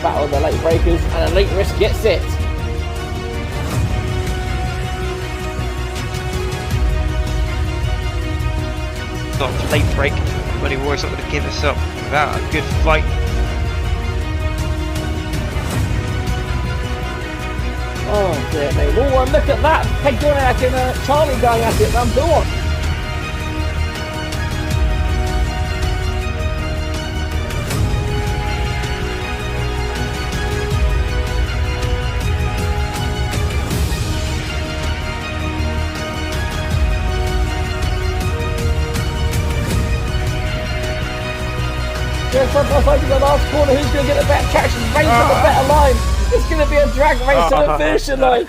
battle of the late breakers, and Elite Risk gets it. Not a late break, Money Warrior's not going to give us up without a good fight. Oh dear me. Oh, and look at that! Peg going at him, Charlie going at it, and Bill. Just outside the last corner, who's going to get the better traction? Race on the better line. It's going to be a drag race to the finishing line.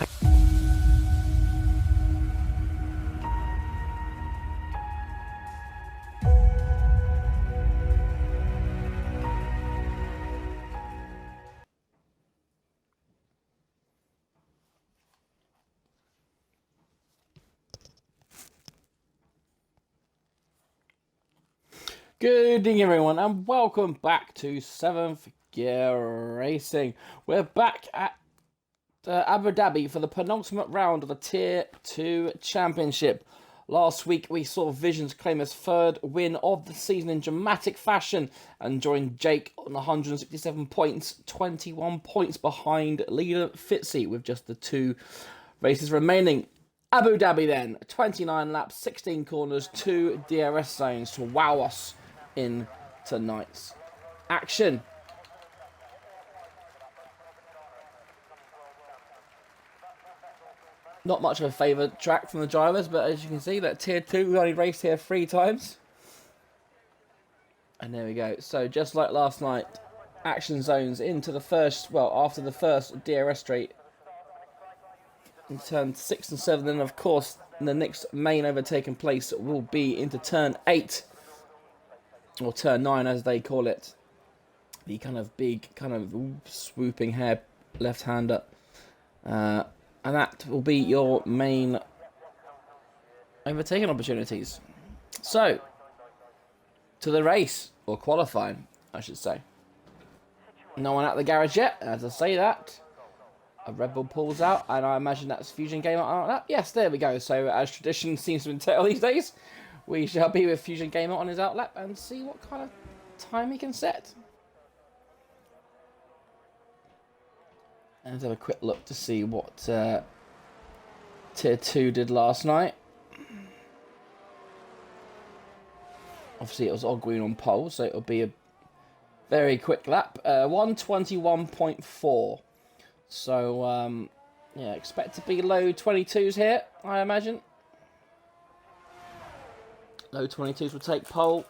Good evening everyone and welcome back to 7th Gear Racing. We're back at Abu Dhabi for the penultimate round of the Tier 2 Championship. Last week we saw Visions claim his third win of the season in dramatic fashion and join Jake on 167 points, 21 points behind leader Fitzy with just the 2 races remaining. Abu Dhabi then, 29 laps, 16 corners, 2 DRS zones to wow us in tonight's action. Not much of a favoured track from the drivers, but as you can see, that Tier 2, we only raced here 3 times. And there we go. So just like last night, action zones into the first, well, after the first DRS straight. In turn 6 and 7, then of course, the next main overtaking place will be into turn 8. Or turn 9 as they call it. The kind of big, kind of swooping hair left-hander. And that will be your main overtaking opportunities. So, to the race, or qualifying, I should say. No one at the garage yet, as I say that. A Red Bull pulls out, and I imagine that's Fusion Gamer on that. Yes, there we go. So, as tradition seems to entail these days, we shall be with Fusion Gamer on his outlap and see what kind of time he can set. And let's have a quick look to see what Tier 2 did last night. Obviously, it was all green on pole, so it'll be a very quick lap. 121.4. So, yeah, expect to be low 22s here, I imagine. Low 22s will take pole.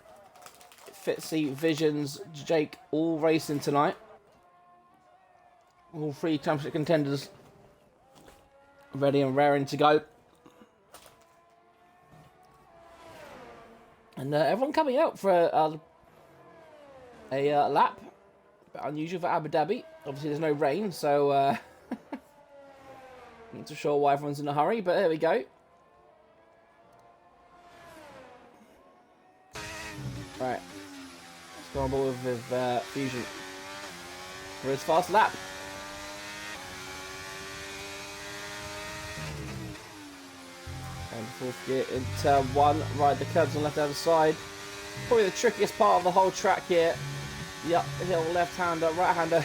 Fitzy, Visions, Jake, all racing tonight. All 3 championship contenders ready and raring to go. And everyone coming out for a lap. A bit unusual for Abu Dhabi. Obviously there's no rain, so not too sure why everyone's in a hurry, but there we go. Right, let's go on board with Fusion for his fast lap. And fourth gear in turn 1, ride the curbs on the left-hand side. Probably the trickiest part of the whole track here. Yep, hill left-hander, right-hander.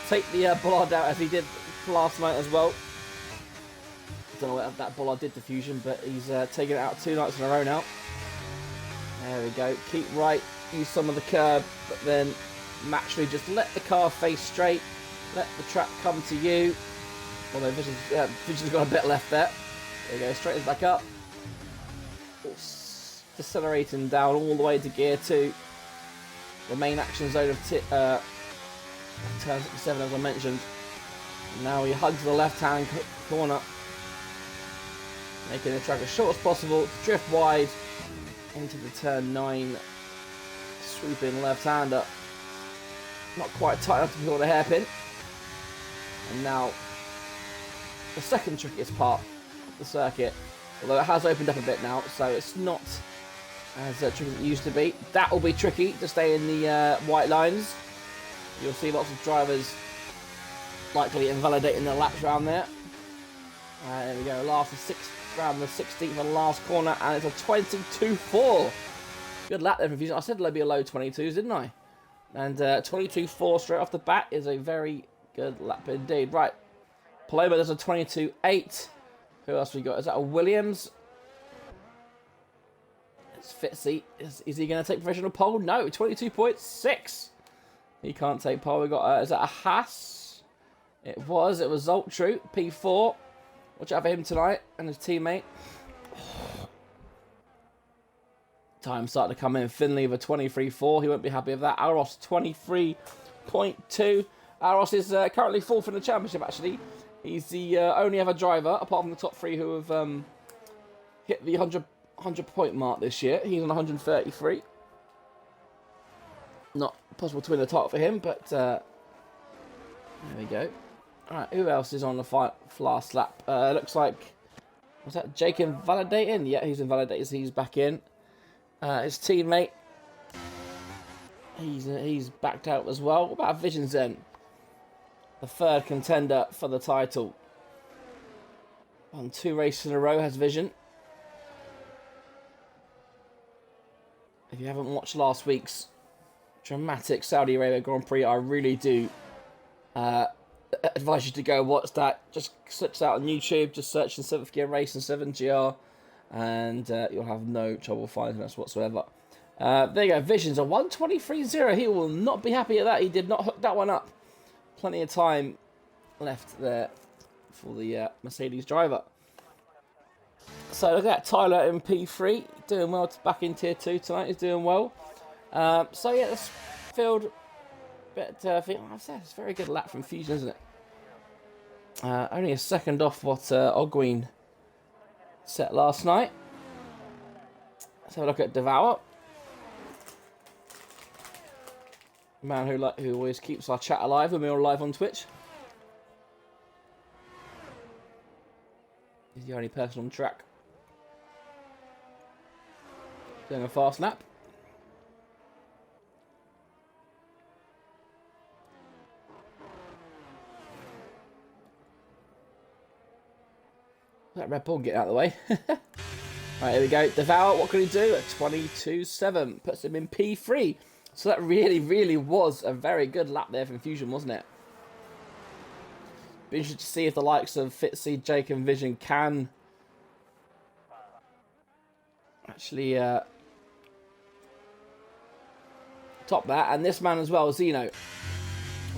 Take the bollard out as he did last night as well. Don't know what that bollard did to Fusion, but he's taken it out 2 nights in a row now. There we go. Keep right, use some of the curb, but then naturally just let the car face straight. Let the track come to you. Although Vision's got a bit left there. There you go, straightens back up. Decelerating down all the way to gear 2. The main action zone of turn 7, as I mentioned. Now he hugs the left-hand corner, making the track as short as possible to drift wide into the turn 9 swooping left-hander. Not quite tight enough to pull the hairpin. And now the second trickiest part of the circuit, although it has opened up a bit now, so it's not as tricky as it used to be. That will be tricky to stay in the white lines. You'll see lots of drivers likely invalidating their laps around there. There we go, last the 6th round, the 16th and last corner, and it's a 22.4. Good lap there, Confusion. I said there'd be a low 22s, didn't I? And 22.4 straight off the bat is a very good lap indeed. Right, Paloma does a 22.8. Who else we got? Is that a Williams? It's Fitzy. Is he going to take professional pole? No, 22.6. He can't take pole. We got, is that a Haas? It was Zoltru, P4. Watch out for him tonight and his teammate. Time starting to come in. Finley with a 23.4. He won't be happy with that. Aros 23.2. Aros is currently 4th in the championship, actually. He's the only ever driver, apart from the top 3, who have hit the 100 point mark this year. He's on 133. Not possible to win the title for him, but there we go. Alright, who else is on the last lap? Looks like, was that Jake invalidating? Yeah, he's invalidated, so he's back in. His teammate, he's backed out as well. What about Visions then? The 3rd contender for the title. On 2 races in a row has Vision. If you haven't watched last week's dramatic Saudi Arabia Grand Prix, I really do advise you to go watch that. Just search out on YouTube, just search in 7th Gear Racing 7GR, and you'll have no trouble finding us whatsoever. There you go, Vision's a 123.0. He will not be happy at that. He did not hook that one up. Plenty of time left there for the Mercedes driver. So look at that, Tyler in P3, doing well, back in Tier 2 tonight, he's doing well. So yeah, this field, but I've said it's a very good lap from Fusion, isn't it? Only a second off what Ogween set last night. Let's have a look at Devour. The man who always keeps our chat alive when we're all live on Twitch. He's the only person on track doing a fast lap. Let Red Bull get out of the way. Right, here we go. Devour, what can he do? A 22.7. Puts him in P3. So that really, really was a very good lap there from Fusion, wasn't it? Be interested to see if the likes of Fitzy, Jake and Vision can actually top that. And this man as well, Zeno.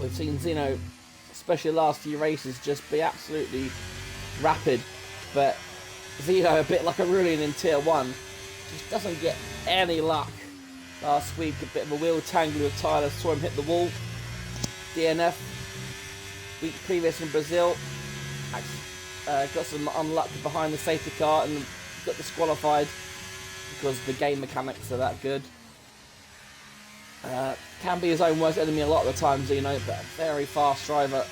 We've seen Zeno, especially the last few races, just be absolutely rapid. But Zeno, a bit like Aurelian in Tier 1, just doesn't get any luck. Last week, a bit of a wheel tangle with Tyler, saw him hit the wall. DNF. Week previous in Brazil, got some unluck behind the safety car and got disqualified because the game mechanics are that good. Can be his own worst enemy a lot of the time, Zeno, but a very fast driver.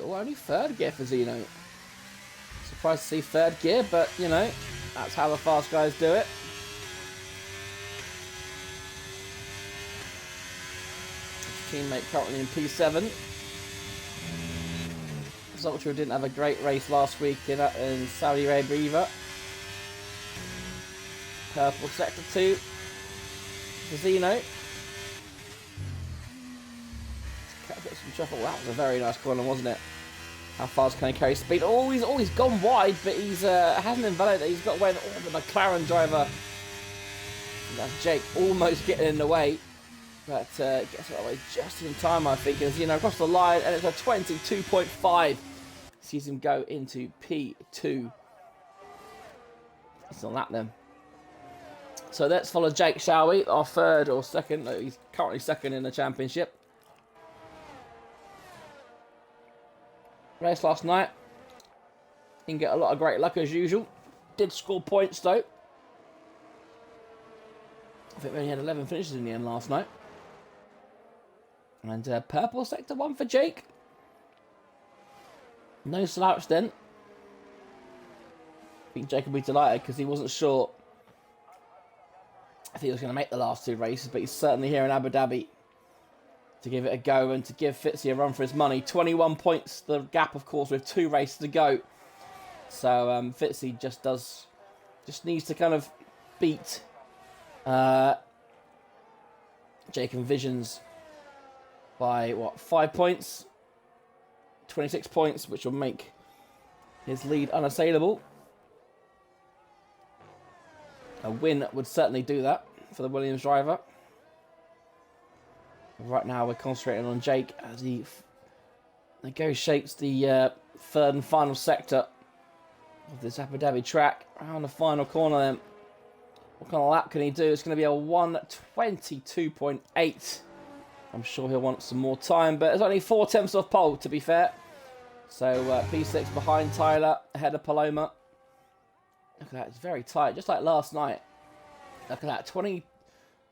Oh, only 3rd gear for Zeno. Surprised to see 3rd gear, but you know, that's how the fast guys do it. His teammate currently in P7. Zoltru didn't have a great race last week in Saudi Arabia either. Purple sector 2 for Zeno. That was a very nice corner, wasn't it? How fast can he carry speed? Oh, he's gone wide, but he's hasn't invalidated. He's got away with the McLaren driver. That's Jake almost getting in the way, but gets away just in time, I think. As you know, across the line, and it's a 22.5. Sees him go into P2. It's on that then. So let's follow Jake, shall we? Our 3rd or 2nd. No, he's currently 2nd in the championship. Race last night. Didn't get a lot of great luck as usual. Did score points though. I think we only had 11 finishes in the end last night. And purple sector 1 for Jake. No slouch then. I think Jacob will be delighted because he wasn't sure if he was going to make the last 2 races, but he's certainly here in Abu Dhabi to give it a go and to give Fitzy a run for his money. 21 points, the gap, of course, with 2 races to go. So Fitzy just needs to kind of beat Jacob Visions by, what, 5 points? 26 points, which will make his lead unassailable. A win would certainly do that for the Williams driver. Right now we're concentrating on Jake as he negotiates the 3rd and final sector of this Abu Dhabi track. Around the final corner then. What kind of lap can he do? It's going to be a 1:22.8. I'm sure he'll want some more time, but it's only 4 tenths off pole, to be fair. So P6 behind Tyler, ahead of Paloma. Look at that, it's very tight, just like last night. Look at that, 20.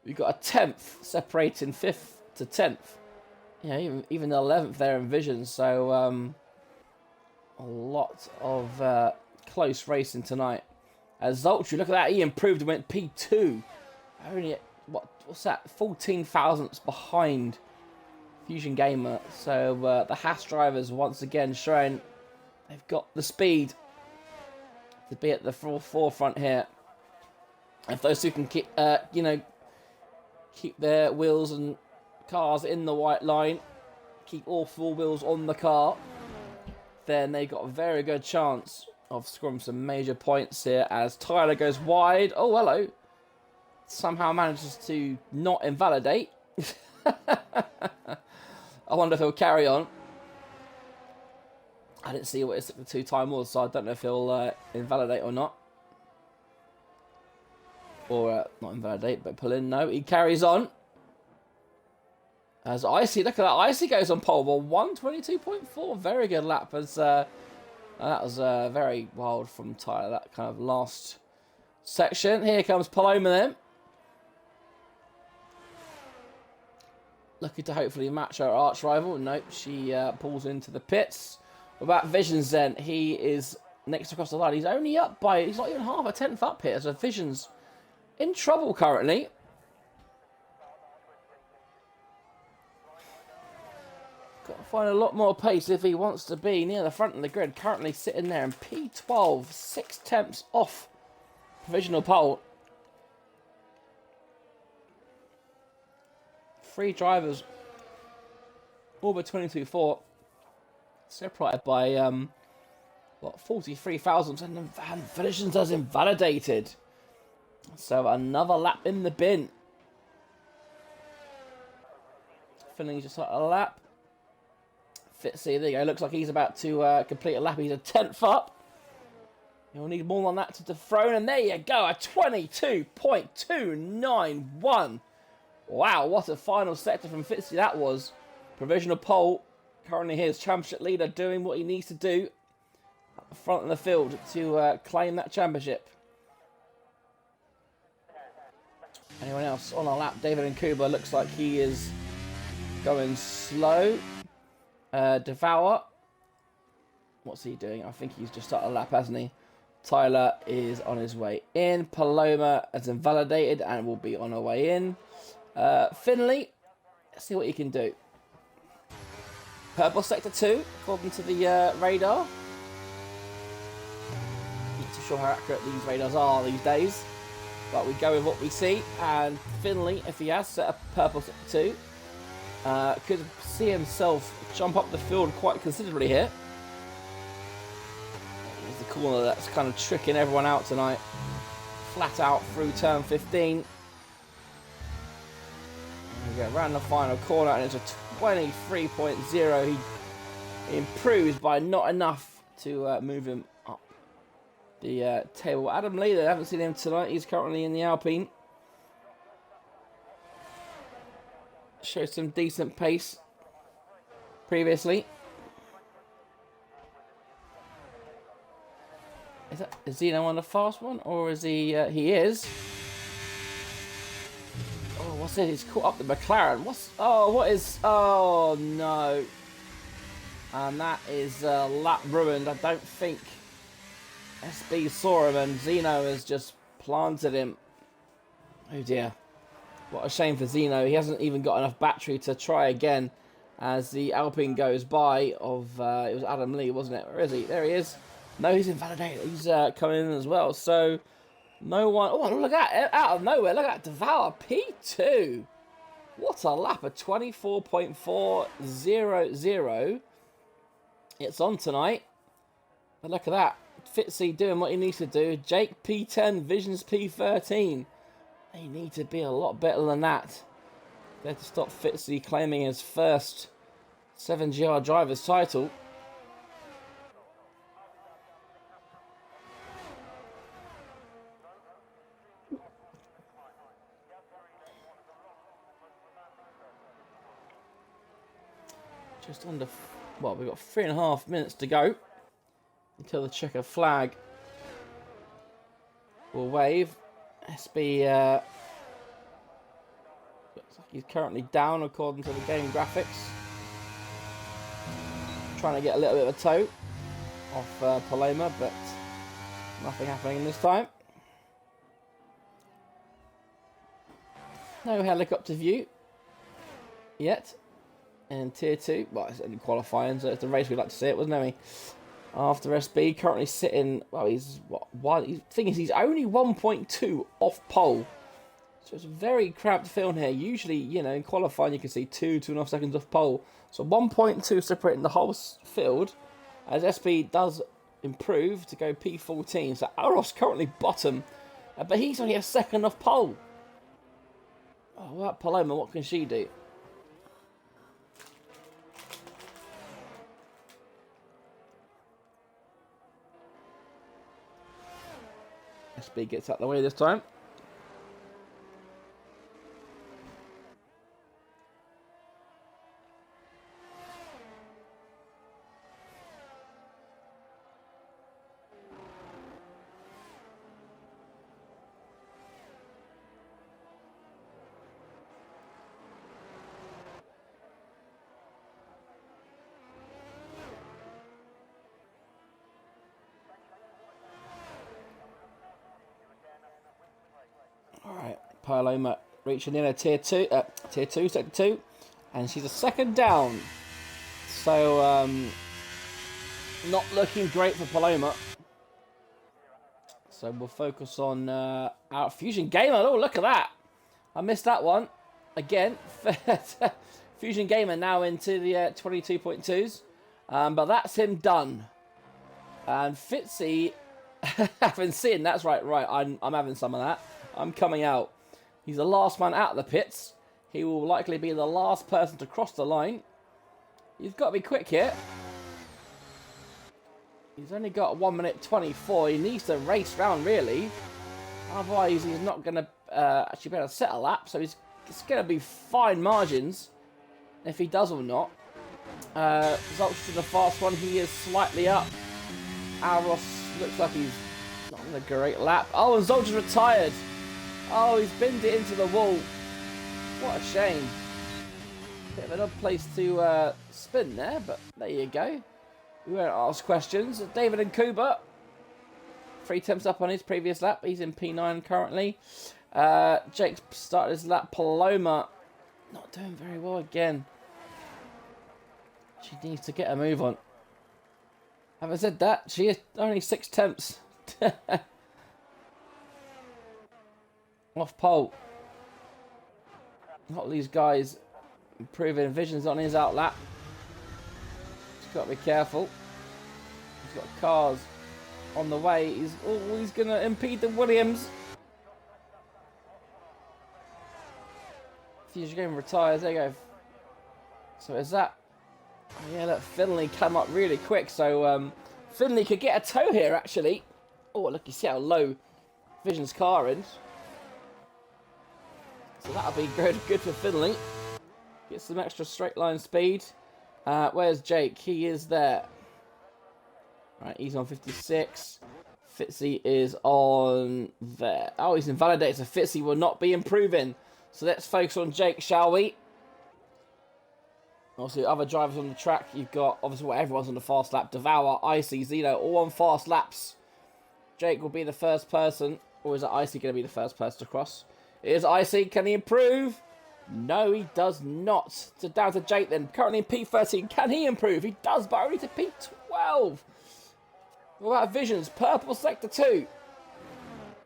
We've got a 10th separating 5th to 10th. You know, even the 11th there in Vision. So a lot of close racing tonight. As Zoltry, look at that, he improved and went P2. Only at, what's that, 14 thousandths behind Fusion Gamer. So the Haas drivers once again showing they've got the speed to be at the forefront here. If those two can keep, keep their wheels and cars in the white line, keep all 4 wheels on the car, then they've got a very good chance of scoring some major points here as Tyler goes wide. Oh, hello. Somehow manages to not invalidate. I wonder if he'll carry on. I didn't see what his 2 time was, so I don't know if he'll invalidate or not. Or not invalidate, but pull in. No, he carries on. As Icy, look at that. Icy goes on pole. Well, 1:22.4. Very good lap. As that was very wild from Tyler, that kind of last section. Here comes Paloma then. Looking to hopefully match her arch rival. Nope, she pulls into the pits. What about Visions then? He is next across the line. He's only up by, he's not even half a tenth up here. So Visions in trouble currently. Got to find a lot more pace if he wants to be near the front of the grid. Currently sitting there in P12, 6 tenths off provisional pole. 3 drivers, all by 22.4, separated by, 43 thousandths, and Visions has invalidated. So another lap in the bin. Finley's just like a lap. Fitzy, there you go. Looks like he's about to complete a lap. He's a 10th up. He'll need more than that to dethrone. And there you go. A 22.291. Wow, what a final sector from Fitzy that was. Provisional pole. Currently his championship leader doing what he needs to do at the front of the field to claim that championship. Anyone else on our lap? David Nkuba looks like he is going slow. Devour. What's he doing? I think he's just started a lap, hasn't he? Tyler is on his way in. Paloma has invalidated and will be on her way in. Finley, let's see what he can do. Purple sector 2, according to the radar. Not too sure how accurate these radars are these days, but we go with what we see. And Finley, if he has set up purple sector 2, could see himself jump up the field quite considerably here. There's the corner that's kind of tricking everyone out tonight. Flat out through turn 15. We go around the final corner and it's a 23.0. He improves by not enough to move him up the table. Adam Lee, I haven't seen him tonight. He's currently in the Alpine. Showed some decent pace previously. Is Zeno on the fast one, or is he? He is. Oh, what's it? He's caught up the McLaren. What is? Oh no! And that is lap ruined. I don't think SB saw him, and Zeno has just planted him. Oh dear. What a shame for Zeno. He hasn't even got enough battery to try again as the Alpine goes by of, it was Adam Lee, wasn't it? Where is he? There he is. No, he's invalidated. He's coming in as well. So, no one... Oh, look at that. Out of nowhere. Look at that. Devour P2. What a lap. A 24.400. It's on tonight. But look at that. Fitzy doing what he needs to do. Jake P10. Visions P13. They need to be a lot better than that. There to stop Fitzy claiming his first 7GR driver's title. Just under, well, we've got 3.5 minutes to go until the checker flag will wave. SB looks like he's currently down according to the game graphics. Trying to get a little bit of a toe off Paloma, but nothing happening this time. No helicopter view yet in Tier 2. Well, it's only qualifying, so it's the race we'd like to see it, wasn't it? After SB, currently sitting, well, he's, the thing is, he's only 1.2 off pole. So it's a very cramped field here. Usually, you know, in qualifying, you can see 2.5 seconds off pole. So 1.2 separating the whole field, as SB does improve to go P14. So Aros currently bottom, but he's only a second off pole. Oh, well, Paloma, what can she do? SB gets out of the way this time. Alright, Paloma reaching in a tier 2, sector 2, and she's a second down. So, not looking great for Paloma. So we'll focus on our Fusion Gamer. Oh, look at that. I missed that one. Again, Fusion Gamer now into the 22.2s. But that's him done. And Fitzy, having seen, that's right, I'm having some of that. I'm coming out. He's the last man out of the pits. He will likely be the last person to cross the line. You've got to be quick here. He's only got 1 minute 24. He needs to race round, really. Otherwise, he's not going to actually be able to set a lap. So it's going to be fine margins if he does or not. Results to the fast one. He is slightly up. Aros looks like he's not in a great lap. Oh, and Zoltan's retired. Oh, he's binned it into the wall. What a shame. Bit of an odd place to spin there, but there you go. We won't ask questions. David and Kuba. 3 attempts up on his previous lap. He's in P9 currently. Jake's started his lap. Paloma not doing very well again. She needs to get a move on. Having said that, she is only 6 attempts. Off pole. Not these guys improving visions on his out lap. He's got to be careful. He's got cars on the way. He's always going to impede the Williams. Fusion Game retires. There you go. So is that? Oh, yeah, look, Finley come up really quick. So Finley could get a tow here, actually. Oh, look, you see how low Vision's car is. So that'll be good for Finley. Get some extra straight line speed. Where's Jake? He is there. Right, he's on 56. Fitzy is on there. Oh, he's invalidated, so Fitzy will not be improving. So let's focus on Jake, shall we? Obviously, other drivers on the track, you've got, obviously, well, everyone's on the fast lap. Devour, Icy, Zeno, all on fast laps. Jake will be the first person, or is it Icy going to be the first person to cross? It is Icy. Can he improve? No, he does not. So down to Jake then. Currently in P13. Can he improve? He does, but only to P12. What about Visions? Purple Sector 2.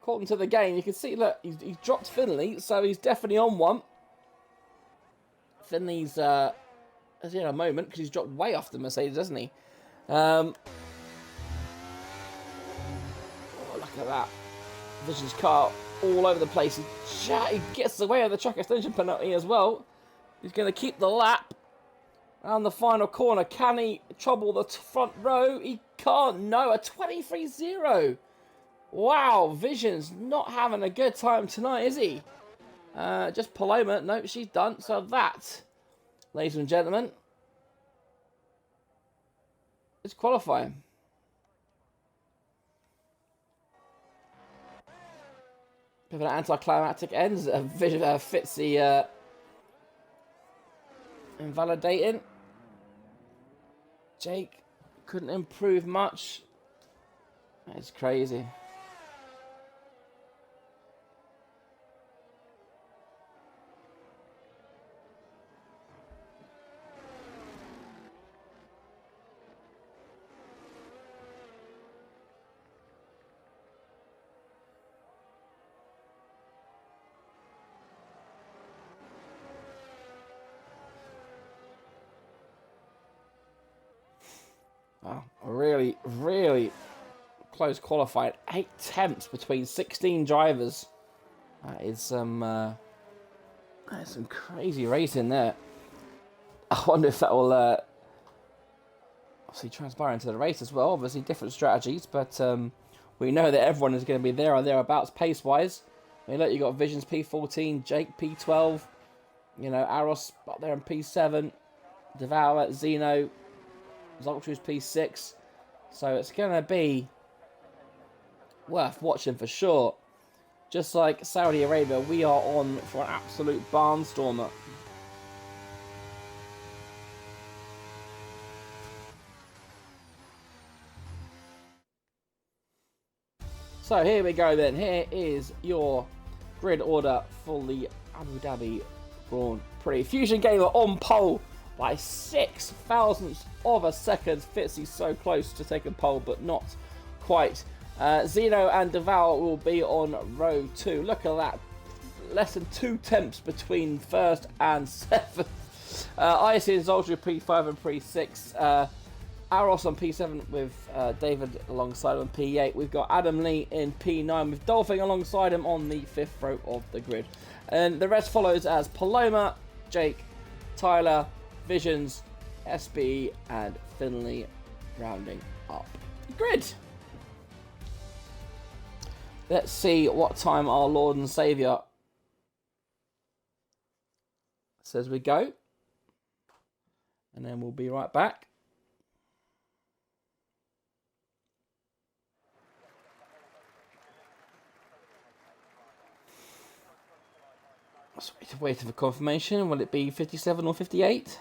According to the game, you can see, look, he's dropped Finley, so he's definitely on one. Finley's in a moment because he's dropped way off the Mercedes, hasn't he? Oh, look at that. Vision's car all over the place. He gets away with the track extension penalty as well. He's going to keep the lap. And the final corner, can he trouble the front row? He can't. No, a 23-0. Wow, Vision's not having a good time tonight, is he? Just Paloma. No, she's done. So that, ladies and gentlemen, is qualifying. Bit of an anticlimactic end. Fitzy invalidating. Jake couldn't improve much. It's crazy. Wow, really, really close qualifying. 8 tenths between 16 drivers. That is some crazy racing there. I wonder if that will obviously transpire into the race as well. Obviously different strategies, but we know that everyone is going to be there or thereabouts pace-wise. I mean, look, you got Visions P14, Jake P12, you know, Aros up there in P7, Devour, Zeno, Zoltru's P6. So it's going to be worth watching for sure. Just like Saudi Arabia, we are on for an absolute barnstormer. So here we go then. Here is your grid order for the Abu Dhabi Grand Prix. Fusion Gamer on pole by 6 thousandths of a second. Fitzy so close to taking pole, but not quite. Zeno and Deval will be on row 2. Look at that. Less than 2 tenths between first and 7th. Icy and Zoltru P5 and P6. Aros on P7 with David alongside him on P8. We've got Adam Lee in P9 with Dolphin alongside him on the 5th row of the grid. And the rest follows as Paloma, Jake, Tyler, Visions, SB and Finley rounding up the grid. Let's see what time our Lord and Saviour says we go. And then we'll be right back. Waiting for confirmation. Will it be 57 or 58?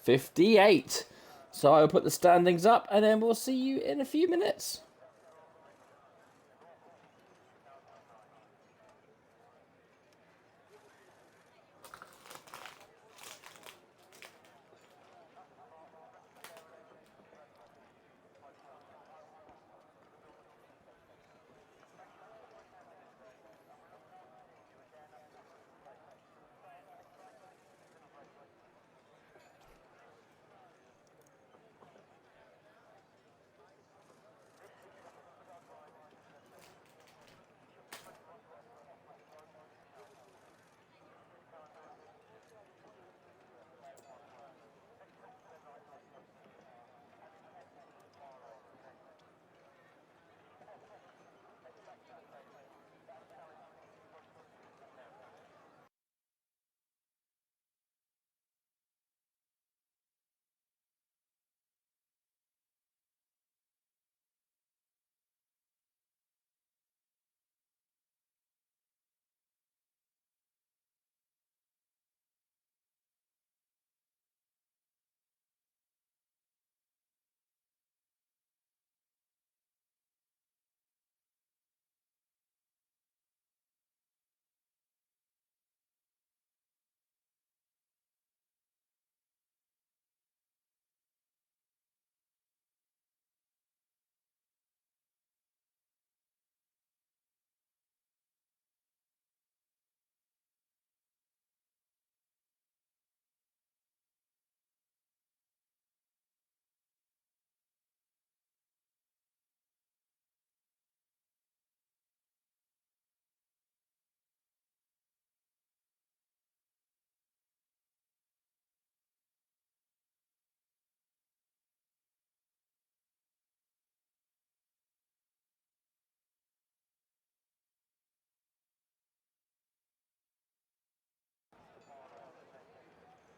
58. So I will put the standings up and then we'll see you in a few minutes.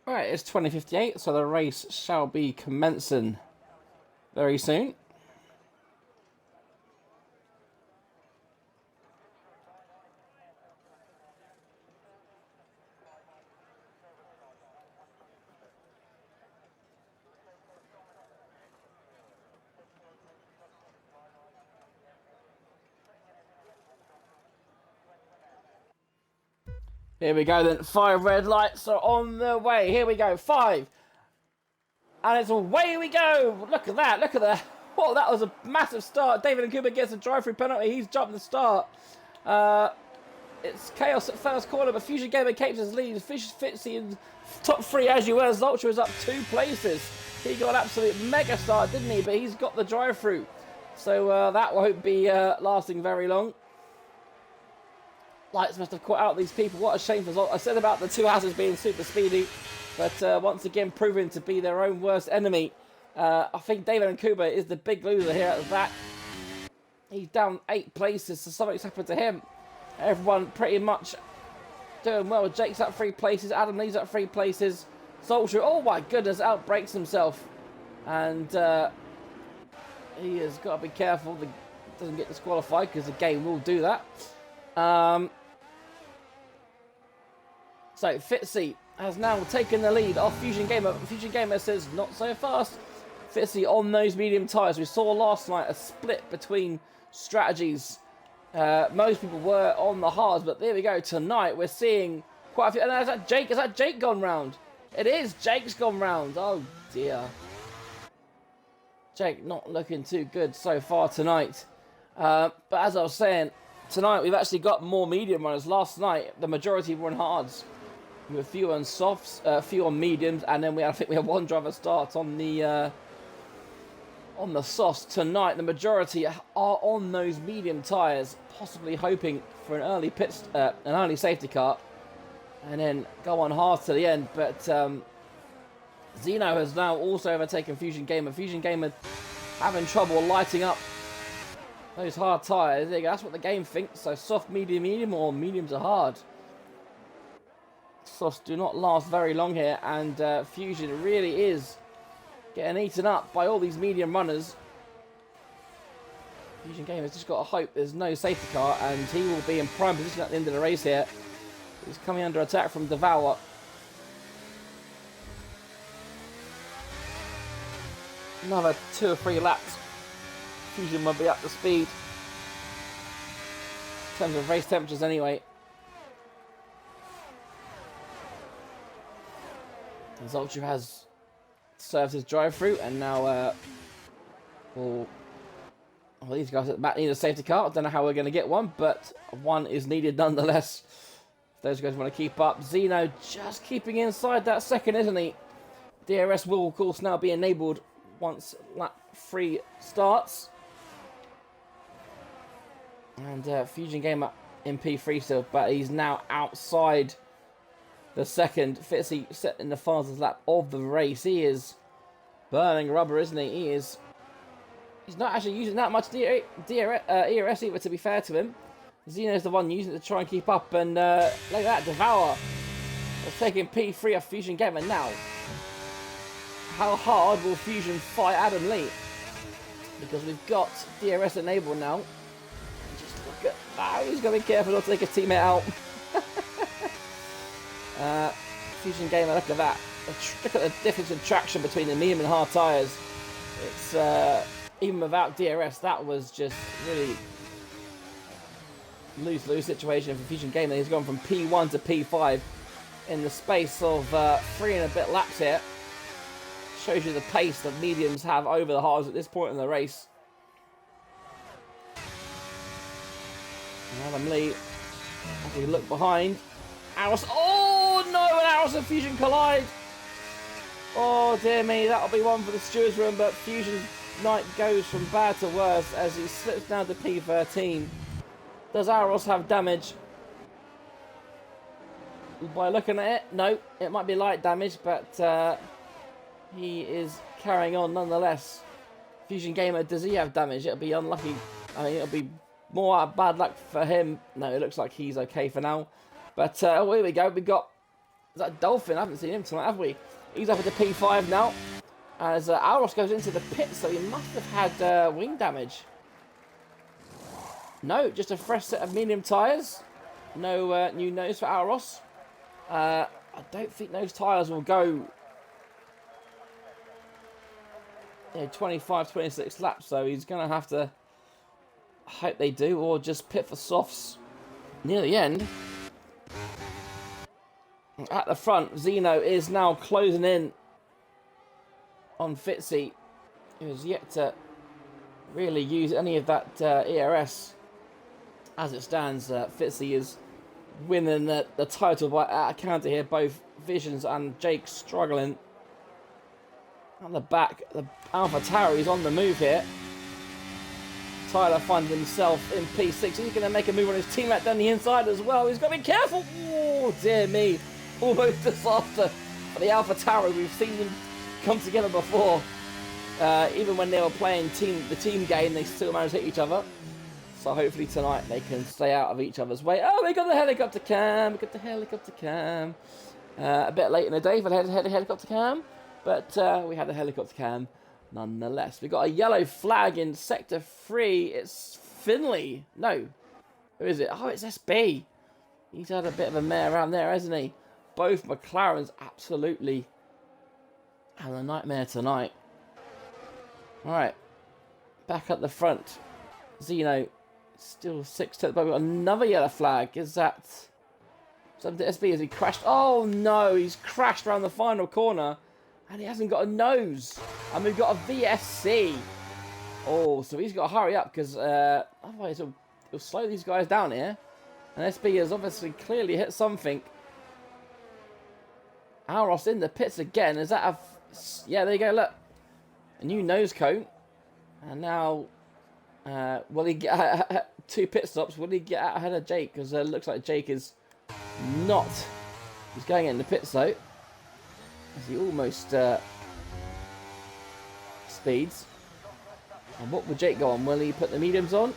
Right, it's 20:58, so the race shall be commencing very soon. Here we go then. 5 red lights are on the way. Here we go. 5. And it's away we go. Look at that. Look at that. Oh, that was a massive start. David Nkuba gets a drive-through penalty. He's jumped the start. It's chaos at first corner, but Fusion Gamer keeps his lead. Fish Fitzy in top 3 as you were. Zoltra is up 2 places. He got an absolute mega start, didn't he? But he's got the drive-through. So that won't be lasting very long. Lights must have caught out these people. What a shame for Zolt. I said about the 2 houses being super speedy, but once again proving to be their own worst enemy. I think David Nkuba is the big loser here at the back. He's down 8 places, so something's happened to him. Everyone pretty much doing well. Jake's up 3 places. Adam Lee's up 3 places. Zoltra, oh my goodness, outbreaks himself. And he has got to be careful that he doesn't get disqualified, because the game will do that. So Fitzy has now taken the lead off Fusion Gamer. Fusion Gamer says not so fast. Fitzy on those medium tyres. We saw last night a split between strategies. Most people were on the hards, but there we go. Tonight we're seeing quite a few. And is that Jake? Is that Jake gone round? It is. Jake's gone round. Oh dear. Jake not looking too good so far tonight. But as I was saying, tonight we've actually got more medium runners. Last night the majority were on hards. We were few on softs, few on mediums, and then I think we had 1 driver start on the softs. Tonight the majority are on those medium tyres, possibly hoping for an early an early safety car, and then go on hard to the end. But Zeno has now also overtaken Fusion Gamer. Fusion Gamer having trouble lighting up those hard tyres. There you go. That's what the game thinks. So soft, medium, medium, or mediums are hard. Softs do not last very long here, and Fusion really is getting eaten up by all these medium runners. Fusion Gamer's just got to hope there's no safety car, and he will be in prime position at the end of the race here. He's coming under attack from Devour. Another 2 or 3 laps. Fusion will be up to speed. In terms of race temperatures anyway. Zoltra has served his drive-through, and now well, these guys at the back need a safety car. I don't know how we're going to get one, but one is needed nonetheless. If those guys want to keep up. Zeno just keeping inside that second, isn't he? DRS will, of course, now be enabled once lap 3 starts. And Fusion Gamer in P3 still, but he's now outside the second. Fitzy set in the fastest lap of the race. He is burning rubber, isn't he? He's not actually using that much ERS either, to be fair to him. Zeno's the one using it to try and keep up, and look at that, Devour is taking P3 off Fusion Gamer now. How hard will Fusion fight Adam Lee? Because we've got DRS enabled now. Just look at that, he's got to be careful not to take a teammate out. Fusion Gamer, look at that. Look at the difference in traction between the medium and hard tyres. It's even without DRS, that was just really lose-lose situation for Fusion Gamer. He's gone from P1 to P5 in the space of 3 and a bit laps here. Shows you the pace that mediums have over the hards at this point in the race. And Adam Lee, as we look behind, Aros, oh no, and Aros and Fusion collide. Oh dear me, that'll be one for the stewards room, but Fusion's night goes from bad to worse as he slips down to P13. Does Aros have damage? By looking at it, no, it might be light damage, but he is carrying on nonetheless. Fusion Gamer, does he have damage? It'll be unlucky. I mean, it'll be more bad luck for him. No, it looks like he's okay for now. But here we go. We've got Is that Dolphin? I haven't seen him tonight, have we? He's up at the P5 now. As Alros goes into the pit, so he must have had wing damage. No, just a fresh set of medium tyres. No new nose for Alros. I don't think those tyres will go 25, 26 laps, so he's going to have to hope they do, or just pit for softs near the end. At the front, Zeno is now closing in on Fitzy, who has yet to really use any of that ERS. As it stands, Fitzy is winning the title by out of counter here. Both Visions and Jake struggling. At the back, the Alpha Tower is on the move here. Tyler finds himself in P6. He's going to make a move on his teammate down the inside as well. He's got to be careful. Oh, dear me. Almost disaster for the Alpha Tower. We've seen them come together before. Even when they were playing the team game, they still managed to hit each other. So hopefully tonight they can stay out of each other's way. Oh, we got the helicopter cam. We got the helicopter cam. A bit late in the day for the helicopter cam. But we had the helicopter cam nonetheless. We got a yellow flag in Sector 3. It's Finley. No. Who is it? Oh, it's SB. He's had a bit of a mare around there, hasn't he? Both McLarens absolutely having a nightmare tonight. Alright. Back at the front. Zeno still 6th, but we've got another yellow flag. Is that something to SB? Has he crashed? Oh no, he's crashed around the final corner and he hasn't got a nose. And we've got a VSC. Oh, so he's got to hurry up because otherwise he'll slow these guys down here. And SB has obviously clearly hit something. Alros in the pits again. Is that a... Yeah, there you go, look. A new nose cone. And now... will he get 2 pit stops? Will he get out ahead of Jake? Because it looks like Jake is not. He's going in the pits though. As he almost speeds. And what will Jake go on? Will he put the mediums on?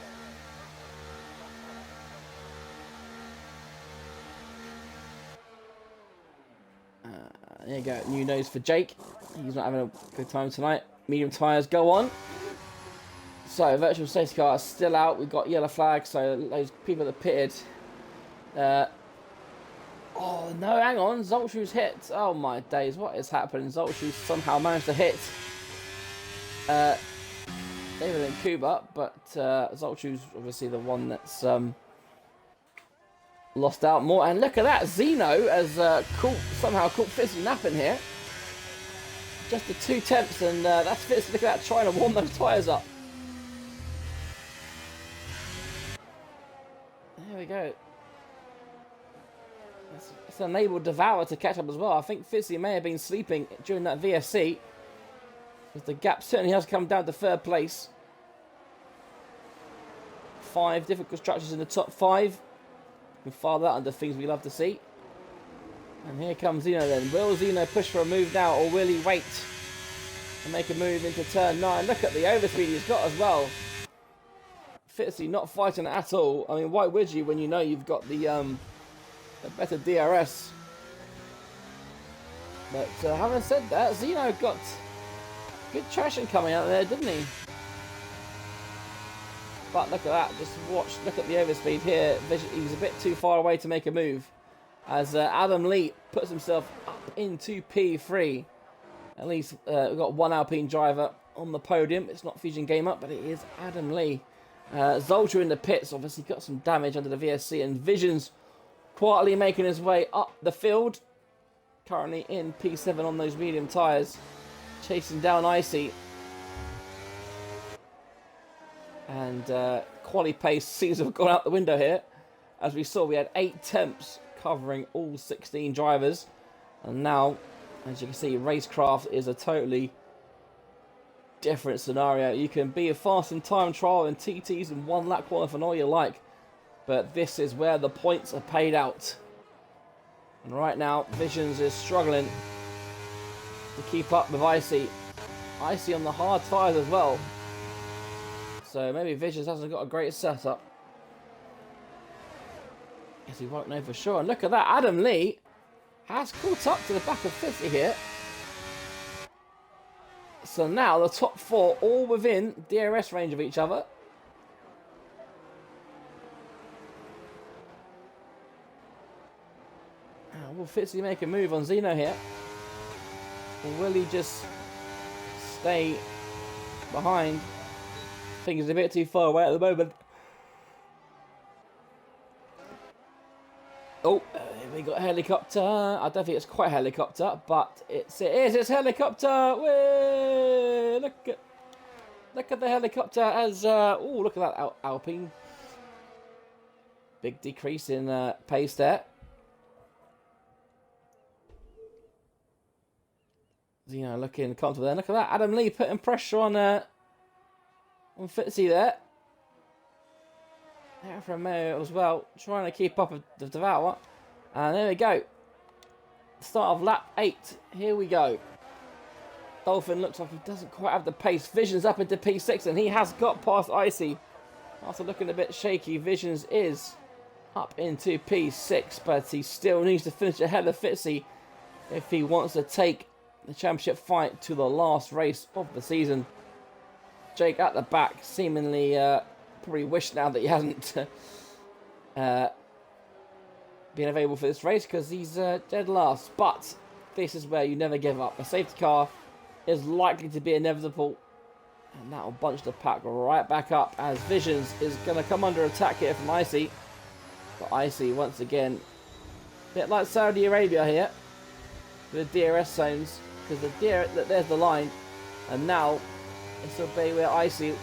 There you go. New nose for Jake. He's not having a good time tonight. Medium tyres go on. So, virtual safety car is still out. We've got yellow flag, so those people that pitted. Oh, no, hang on. Zoltru's hit. Oh, my days. What is happening? Zoltru somehow managed to hit David and Kuba, but Zoltru's obviously the one that's lost out more. And look at that. Zeno has somehow caught Fitzy napping here. Just the 2 tenths, and that's Fitzy. Look at that, trying to warm those tyres up. There we go. It's enabled Devour to catch up as well. I think Fitzy may have been sleeping during that VSC. Because the gap certainly has come down to 3rd place. 5 difficult structures in the top 5. We can file that under things we love to see. And here comes Zeno then. Will Zeno push for a move now, or will he wait and make a move into turn 9? Look at the overspeed he's got as well. Fitzy not fighting at all. I mean, why would you when you know you've got the better DRS? But having said that, Zeno got good traction coming out there, didn't he? But look at that. Just watch. Look at the overspeed here. He's a bit too far away to make a move. As Adam Lee puts himself up into P3. At least we've got one Alpine driver on the podium. It's not Fusion Game Up, but it is Adam Lee. Zoltru in the pits, obviously got some damage under the VSC, and Visions quietly making his way up the field. Currently in P7 on those medium tyres, chasing down Icy. And quali pace seems to have gone out the window here. As we saw, we had 8 temps covering all 16 drivers. And now, as you can see, Racecraft is a totally different scenario. You can be a fast in time trial and TTs and 1 lap qualifying all you like, but this is where the points are paid out. And right now, Visions is struggling to keep up with Icy. Icy on the hard tyres as well. So maybe Visions hasn't got a great setup. Guess we won't know for sure. And look at that, Adam Lee has caught up to the back of Fitzy here. So now the top 4 all within DRS range of each other. Will Fitzy make a move on Zeno here? Or will he just stay behind? I think he's a bit too far away at the moment. Oh, we got a helicopter. I don't think it's quite a helicopter, but it is. It's helicopter. Whee! Look at the helicopter as. Oh, look at that Alpine. Big decrease in pace there. Zeno looking comfortable there. Look at that. Adam Lee putting pressure on Fitzy there. Alfa Romeo as well, trying to keep up with the Devour. And there we go. Start of lap 8. Here we go. Dolphin looks like he doesn't quite have the pace. Vision's up into P6 and he has got past Icy. After looking a bit shaky, Visions is up into P6, but he still needs to finish ahead of Fitzy if he wants to take the championship fight to the last race of the season. Jake at the back, seemingly probably wish now that he hasn't been available for this race because he's dead last. But this is where you never give up. A safety car is likely to be inevitable, and that will bunch the pack right back up as Visions is going to come under attack here from Icy. But Icy once again, a bit like Saudi Arabia here with the DRS zones, because there's the line, and now this will be where Icy will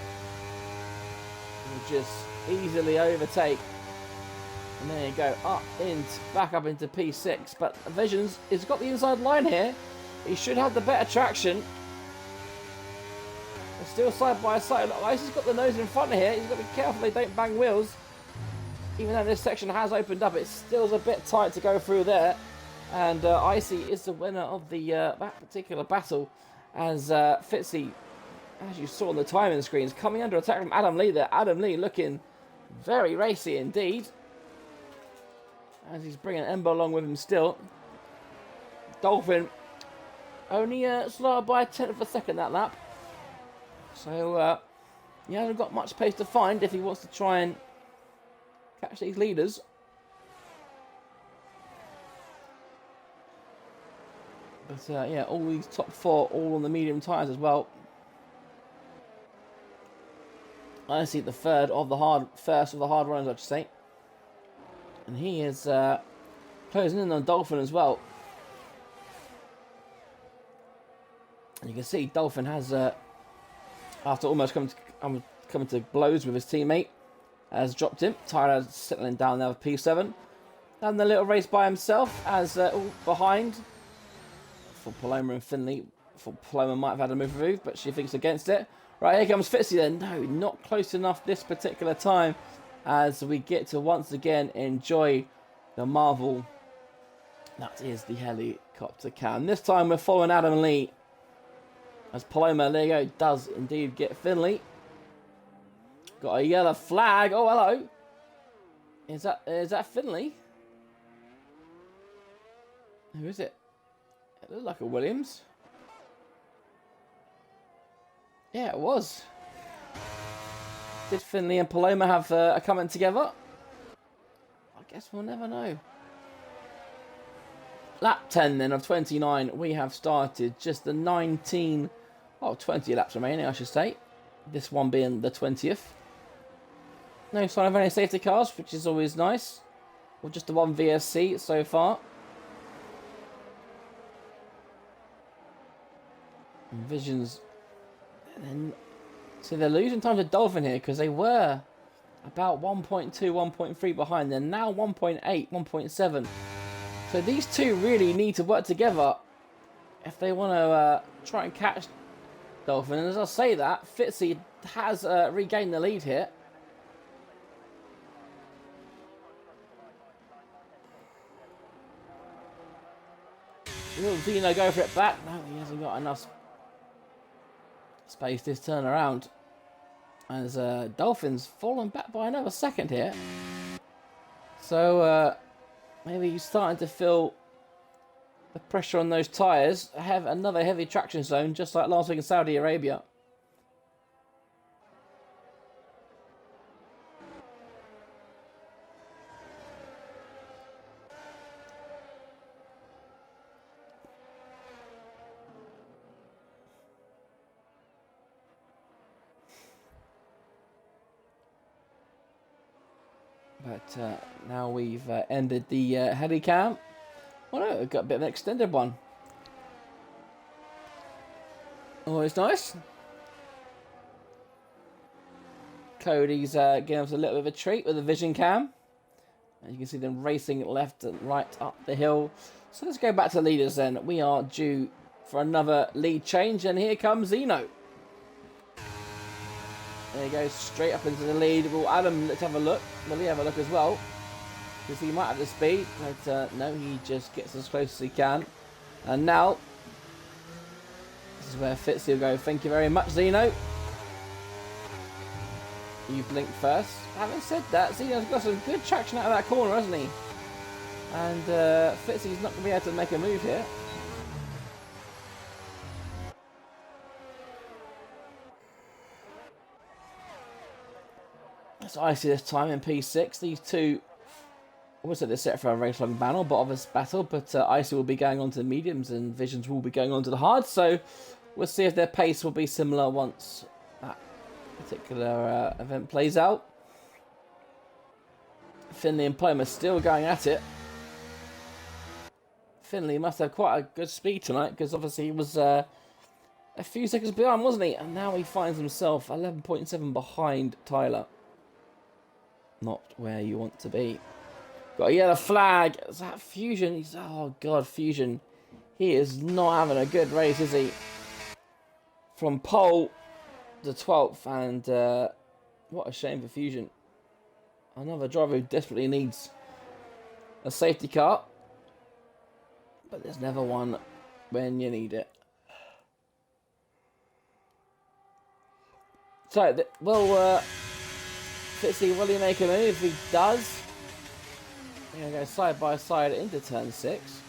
just easily overtake. And there you go, back up into P6. But Visions has got the inside line here. He should have the better traction. They're still side by side. Icy's got the nose in front of here. He's got to be careful they don't bang wheels. Even though this section has opened up, it's still a bit tight to go through there. And Icy is the winner of the that particular battle, as Fitzy, as you saw on the timing screens, coming under attack from Adam Lee there. Adam Lee looking very racy indeed, as he's bringing Ember along with him still. Dolphin only slowed by a tenth of a second that lap, so he hasn't got much pace to find if he wants to try and catch these leaders. But yeah, all these top 4 all on the medium tyres as well. I see the first of the hard runners, I should say. And he is closing in on Dolphin as well. And you can see Dolphin has, after almost coming to blows with his teammate, has dropped him. Tyler settling down now with P7. Having a little race by himself as all behind. For Paloma and Finley. For Paloma might have had a move, but she thinks against it. Right, here comes Fitzy then. No, not close enough this particular time, as we get to once again enjoy the marvel that is the helicopter cam. This time we're following Adam Lee, as Paloma, there you go, does indeed get Finley. Got a yellow flag. Oh, hello. Is that Finley? Who is it? It looked like a Williams. Yeah, it was. Did Finley and Paloma have a comment together? I guess we'll never know. Lap 10 then of 29. We have started just the 20 laps remaining, I should say. This one being the 20th. No sign of any safety cars, which is always nice. Or just the one VSC so far. And Visions. And then, so they're losing time to Dolphin here because they were about 1.2, 1.3 behind. They're now 1.8, 1.7. So these two really need to work together if they want to try and catch Dolphin. And as I say that, Fitzy has regained the lead here. Will Zeno go for it back? No, he hasn't got enough space this turn around. As Dolphin's fallen back by another second here. So maybe he's starting to feel the pressure on those tyres. Have another heavy traction zone, just like last week in Saudi Arabia. But now we've ended the heli cam. Oh no, we've got a bit of an extended one. Always nice. Cody's giving us a little bit of a treat with the vision cam. And you can see them racing left and right up the hill. So let's go back to leaders then. We are due for another lead change, and here comes Zeno. There he goes, straight up into the lead. Well, Adam, let's have a look. Will he have a look as well? Because he might have the speed. But no, he just gets as close as he can. And now, this is where Fitzy will go. Thank you very much, Zeno. You blinked first. Having said that, Zeno's got some good traction out of that corner, hasn't he? And Fitzy's not going to be able to make a move here. It's Icy this time in P6. These two, I would say they're set for a race long battle, but Icy will be going on to the mediums and Visions will be going on to the hards. So we'll see if their pace will be similar once that particular event plays out. Finley and Plum are still going at it. Finley must have quite a good speed tonight because obviously he was a few seconds behind, wasn't he? And now he finds himself 11.7 behind Tyler. Not where you want to be. Got a yellow flag. Is that Fusion? Oh god, Fusion. He is not having a good race, is he? From pole to 12th, and what a shame for Fusion. Another driver who desperately needs a safety car. But there's never one when you need it. So, Fitzy, will he make a move? If he does, we're going to go side by side into turn 6.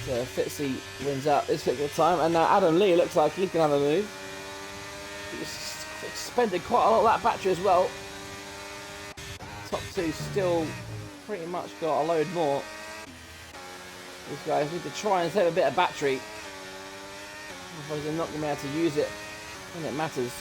So Fitzy wins out this particular time, and now Adam Lee looks like he's going to have a move. He's expended quite a lot of that battery as well. Top two still pretty much got a load more. These guys need to try and save a bit of battery. Otherwise they're not going to be able to use it when it matters.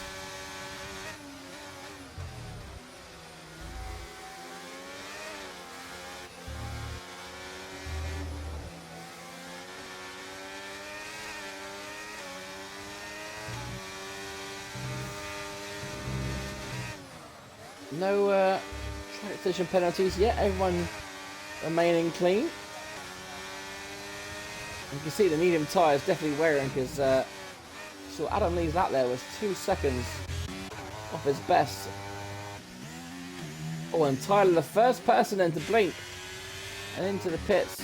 No track decision penalties yet, everyone remaining clean. You can see the medium tyre is definitely wearing because so Adam Lee's lap there was 2 seconds off his best. Oh, and Tyler, the first person then to blink and into the pits.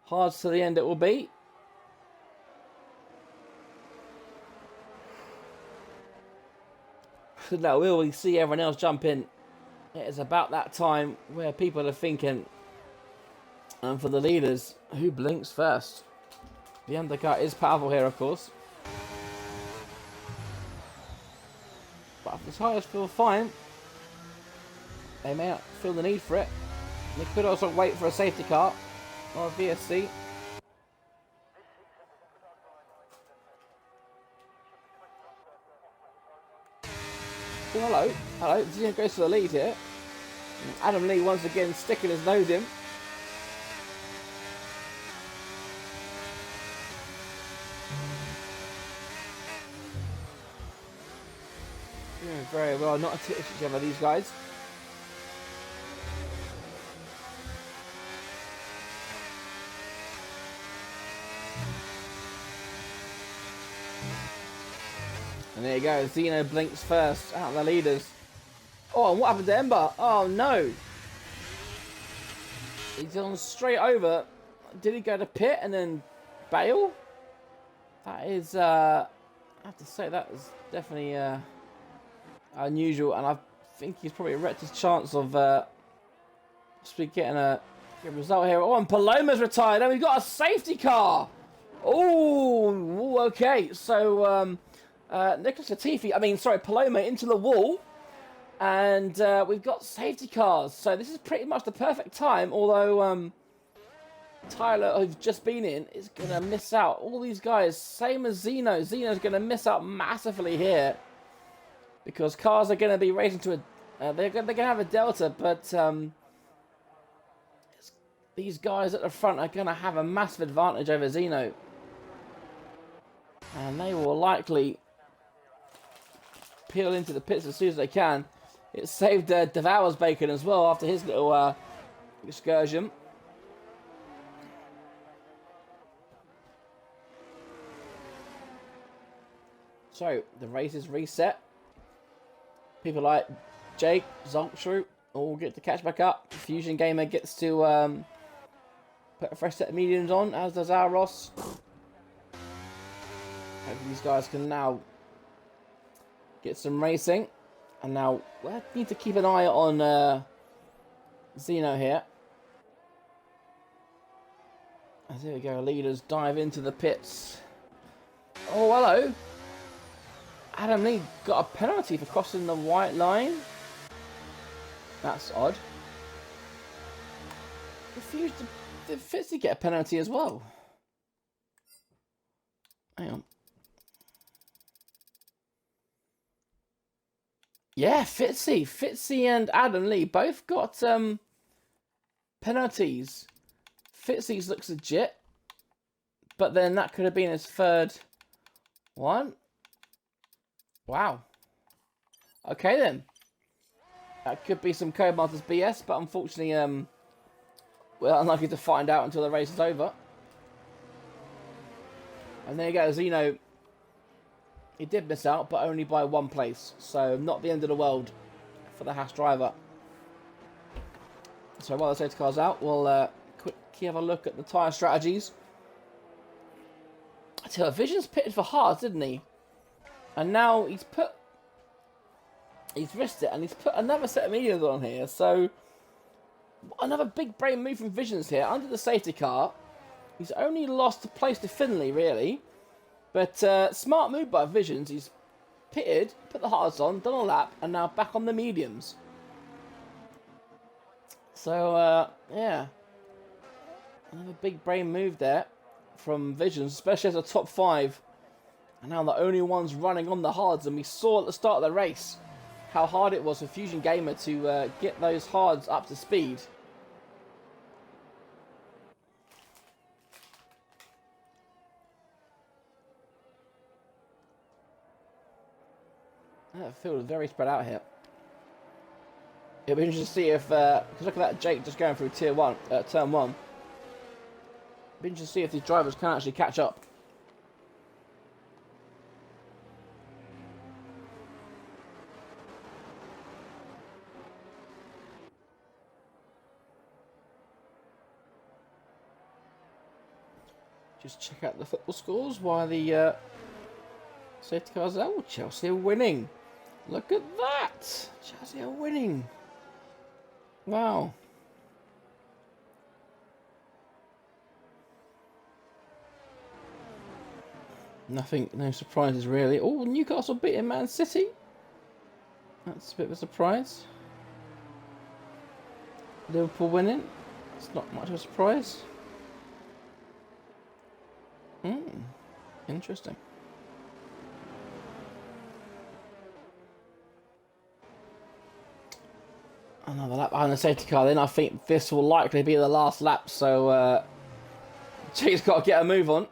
Hard to the end it will be. So now will we see everyone else jump in? It is about that time where people are thinking, and for the leaders, who blinks first? The undercut is powerful here, of course. But if the tyres feel fine, they may not feel the need for it. They could also wait for a safety car or a VSC. Oh, hello, hello. Zeno goes for the lead here. Adam Lee once again sticking his nose in. Doing very well, not to hit each other, these guys. And there you go, Zeno blinks first out of the leaders. Oh, and what happened to Ember? Oh no! He's gone straight over. Did he go to pit and then bail? That is, I have to say, that is definitely unusual, and I think he's probably wrecked his chance of Must be getting a good result here. Oh, and Paloma's retired, and we've got a safety car. Oh, okay. So Nicholas Latifi, Paloma into the wall, and we've got safety cars. So this is pretty much the perfect time. Although Tyler, who's just been in, is gonna miss out. All these guys, same as Zeno. Zeno's gonna miss out massively here because cars are gonna be racing to a. They're gonna have a delta, but these guys at the front are gonna have a massive advantage over Zeno. And they will likely peel into the pits as soon as they can. It saved Devour's bacon as well after his little excursion. So, the race is reset. People like Jake, Zonkshrew all get to catch back up. Fusion Gamer gets to put a fresh set of mediums on, as does Aros. These guys can now get some racing. And now we need to keep an eye on Zeno here. As here we go, leaders dive into the pits. Oh, hello. Adam Lee got a penalty for crossing the white line. That's odd. Did Fitzy get a penalty as well? Hang on. Yeah, Fitzy and Adam Lee both got penalties. Fitzy's looks legit, but then that could have been his third one. Wow. Okay then. That could be some Codemasters BS, but unfortunately, we're unlikely to find out until the race is over. And there you go, Zeno. He did miss out, but only by 1 place. So, not the end of the world for the Haas driver. So, while the safety car's out, we'll quickly have a look at the tyre strategies. I tell you, Vision's pitted for hards, didn't he? And now he's risked it, and he's put another set of mediums on here. So, another big brain move from Visions here. Under the safety car, he's only lost a place to Finley, really. But smart move by Visions. He's pitted, put the hards on, done a lap, and now back on the mediums. So, yeah. Another big brain move there from Visions, especially as a top 5. And now the only ones running on the hards. And we saw at the start of the race how hard it was for Fusion Gamer to get those hards up to speed. That field is very spread out here. It'll be interesting to see if, because look at that Jake just going through turn 1. It'll be interesting to see if these drivers can actually catch up. Just check out the football scores while the safety cars out. Oh, Chelsea are winning. Look at that. Chelsea are winning. Wow. Nothing, no surprises really. Oh, Newcastle beating Man City. That's a bit of a surprise. Liverpool winning. It's not much of a surprise. Interesting. Another lap behind the safety car then. I think this will likely be the last lap, so Jake's got to get a move on.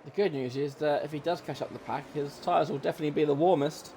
The good news is that if he does catch up the pack, his tyres will definitely be the warmest.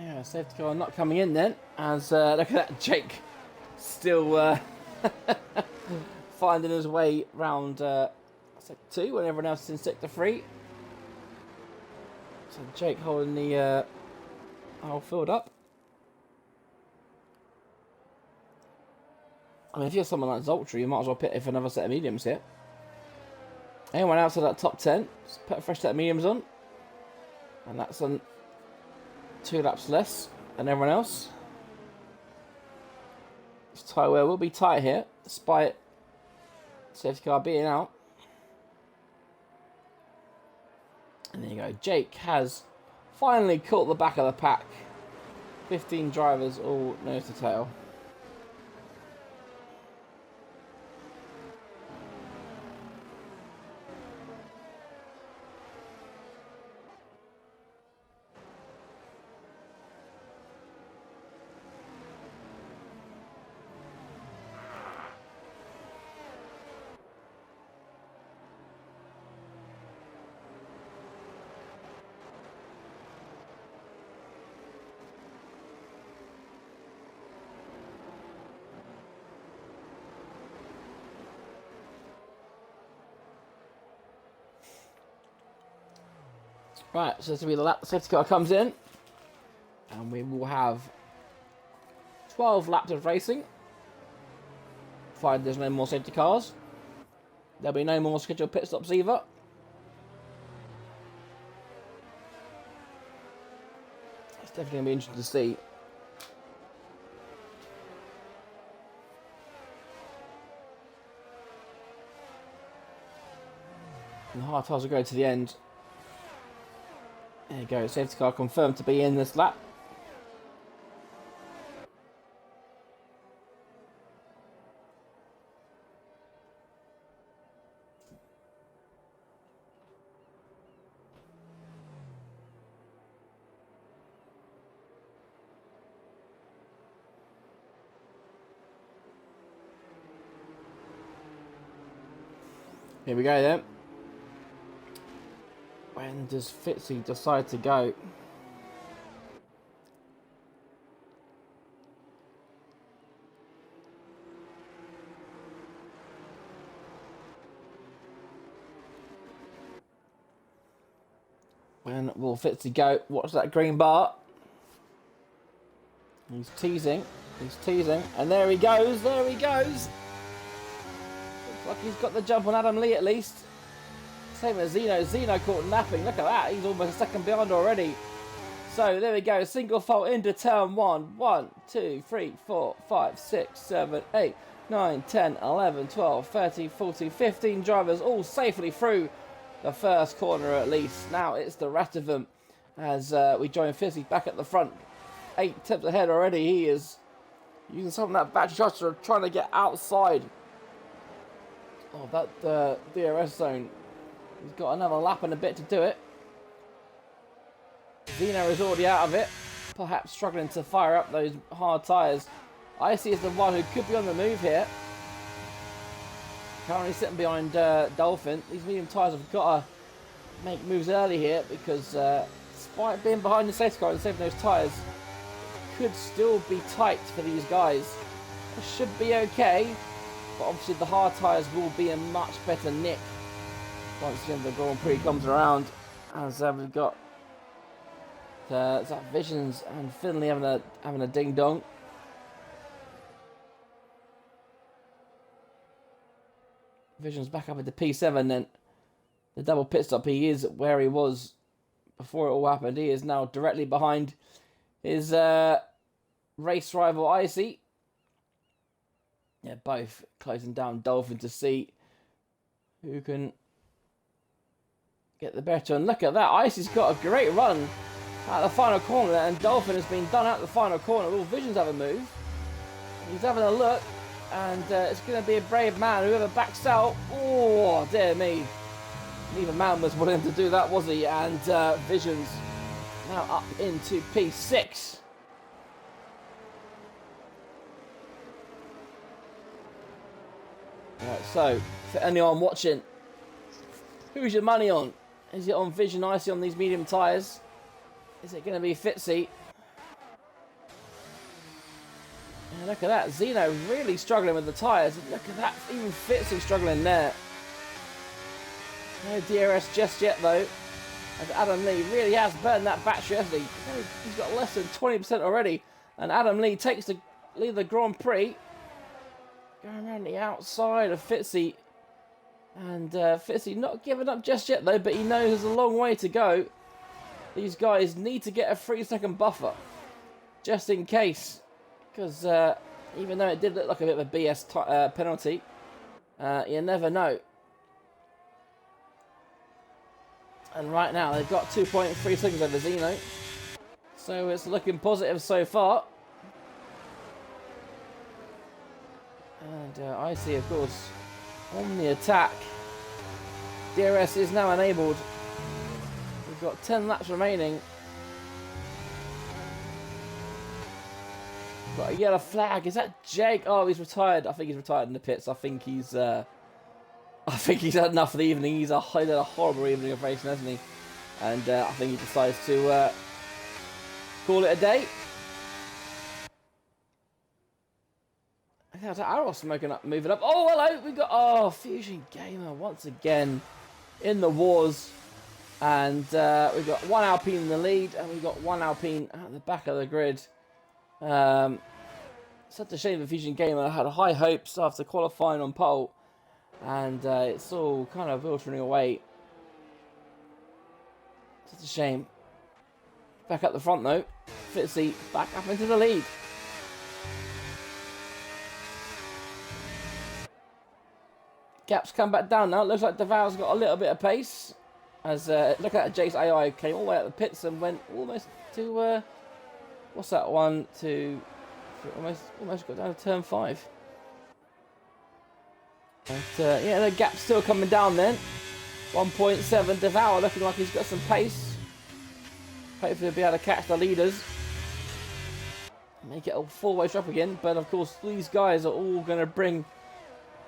Yeah, safety car not coming in then. As look at that, Jake still finding his way round sector 2 when everyone else is in sector 3. So Jake holding the whole field up. I mean, if you're someone like Zoltry, you might as well pit for another set of mediums here. Anyone outside that top 10, just put a fresh set of mediums on. And that's on 2 laps less than everyone else. This tyre wear will be tight here, despite safety car being out. And there you go. Jake has finally caught the back of the pack. 15 drivers all nose to tail. Right, so this will be the lap the safety car comes in. And we will have 12 laps of racing. Provided there's no more safety cars. There'll be no more scheduled pit stops either. It's definitely going to be interesting to see. And the hard tyres will go to the end. There you go, safety car confirmed to be in this lap. Here we go then. When does Fitzy decide to go? When will Fitzy go? Watch that green bar. He's teasing. He's teasing. And there he goes. There he goes. Looks like he's got the jump on Adam Lee at least. Same as Zeno. Zeno caught napping. Look at that. He's almost a second behind already. So there we go. Single fault into turn 1. 1, 2, 3, 4, 5, 6, 7, 8, 9, 10, 11, 12, 13, 14, 15 drivers all safely through the first corner at least. Now it's the rest of them as we join Fizzy back at the front. 8 tips ahead already. He is using some of that battery charger trying to get outside of that DRS zone. He's got another lap and a bit to do it. Zeno is already out of it. Perhaps struggling to fire up those hard tyres. Icy is the one who could be on the move here. Currently sitting behind Dolphin. These medium tyres have got to make moves early here because despite being behind the safety car and saving those tyres, could still be tight for these guys. It should be okay, but obviously the hard tyres will be in much better nick once the end of the Grand Prix comes around. As we've got Zach Visions and Finley having a ding dong. Visions back up at the P7 then. The double pit stop, he is where he was before it all happened. He is now directly behind his race rival Icy. Yeah, both closing down Dolphin to see who can get the better. And look at that, Icy's got a great run at the final corner, and Dolphin has been done at the final corner. Will Visions have a move? He's having a look, and it's going to be a brave man, whoever backs out. Oh, dear me. Neither man was willing to do that, was he? And Visions now up into P6. Right, so, for anyone watching, who's your money on? Is it on Vision Icy on these medium tyres? Is it going to be Fitzy? And look at that, Zeno really struggling with the tyres. Look at that, even Fitzy struggling there. No DRS just yet though, as Adam Lee really has burned that battery, hasn't he? He's got less than 20% already, and Adam Lee takes the lead of the Grand Prix. Going around the outside of Fitzy. And Fitzy not giving up just yet though, but he knows there's a long way to go. These guys need to get a 3-second buffer, just in case. Because even though it did look like a bit of a BS penalty, you never know. And right now they've got 2.3 seconds over Zeno. So it's looking positive so far. And I see, of course, on the attack. DRS is now enabled. We've got 10 laps remaining. Got a yellow flag. Is that Jake? Oh, he's retired. I think he's retired in the pits. I think he's had enough for the evening. He's had a horrible evening of racing, hasn't he? And I think he decides to call it a day. How's Aros moving up? Oh, hello! We got Fusion Gamer once again in the wars, and we've got one Alpine in the lead, and we've got one Alpine at the back of the grid. Such a shame that Fusion Gamer had high hopes after qualifying on pole, and it's all kind of filtering away. Such a shame. Back up the front though, Fitzy back up into the lead. Gap's come back down now. Looks like Deval's got a little bit of pace. As look at that, Jace AI came all the way out the pits and went almost to what's that, 1, 2, 3, almost got down to turn 5. But yeah, the gap's still coming down then. 1.7. Deval looking like he's got some pace. Hopefully he'll be able to catch the leaders. Make it a 4-way drop again. But of course these guys are all going to bring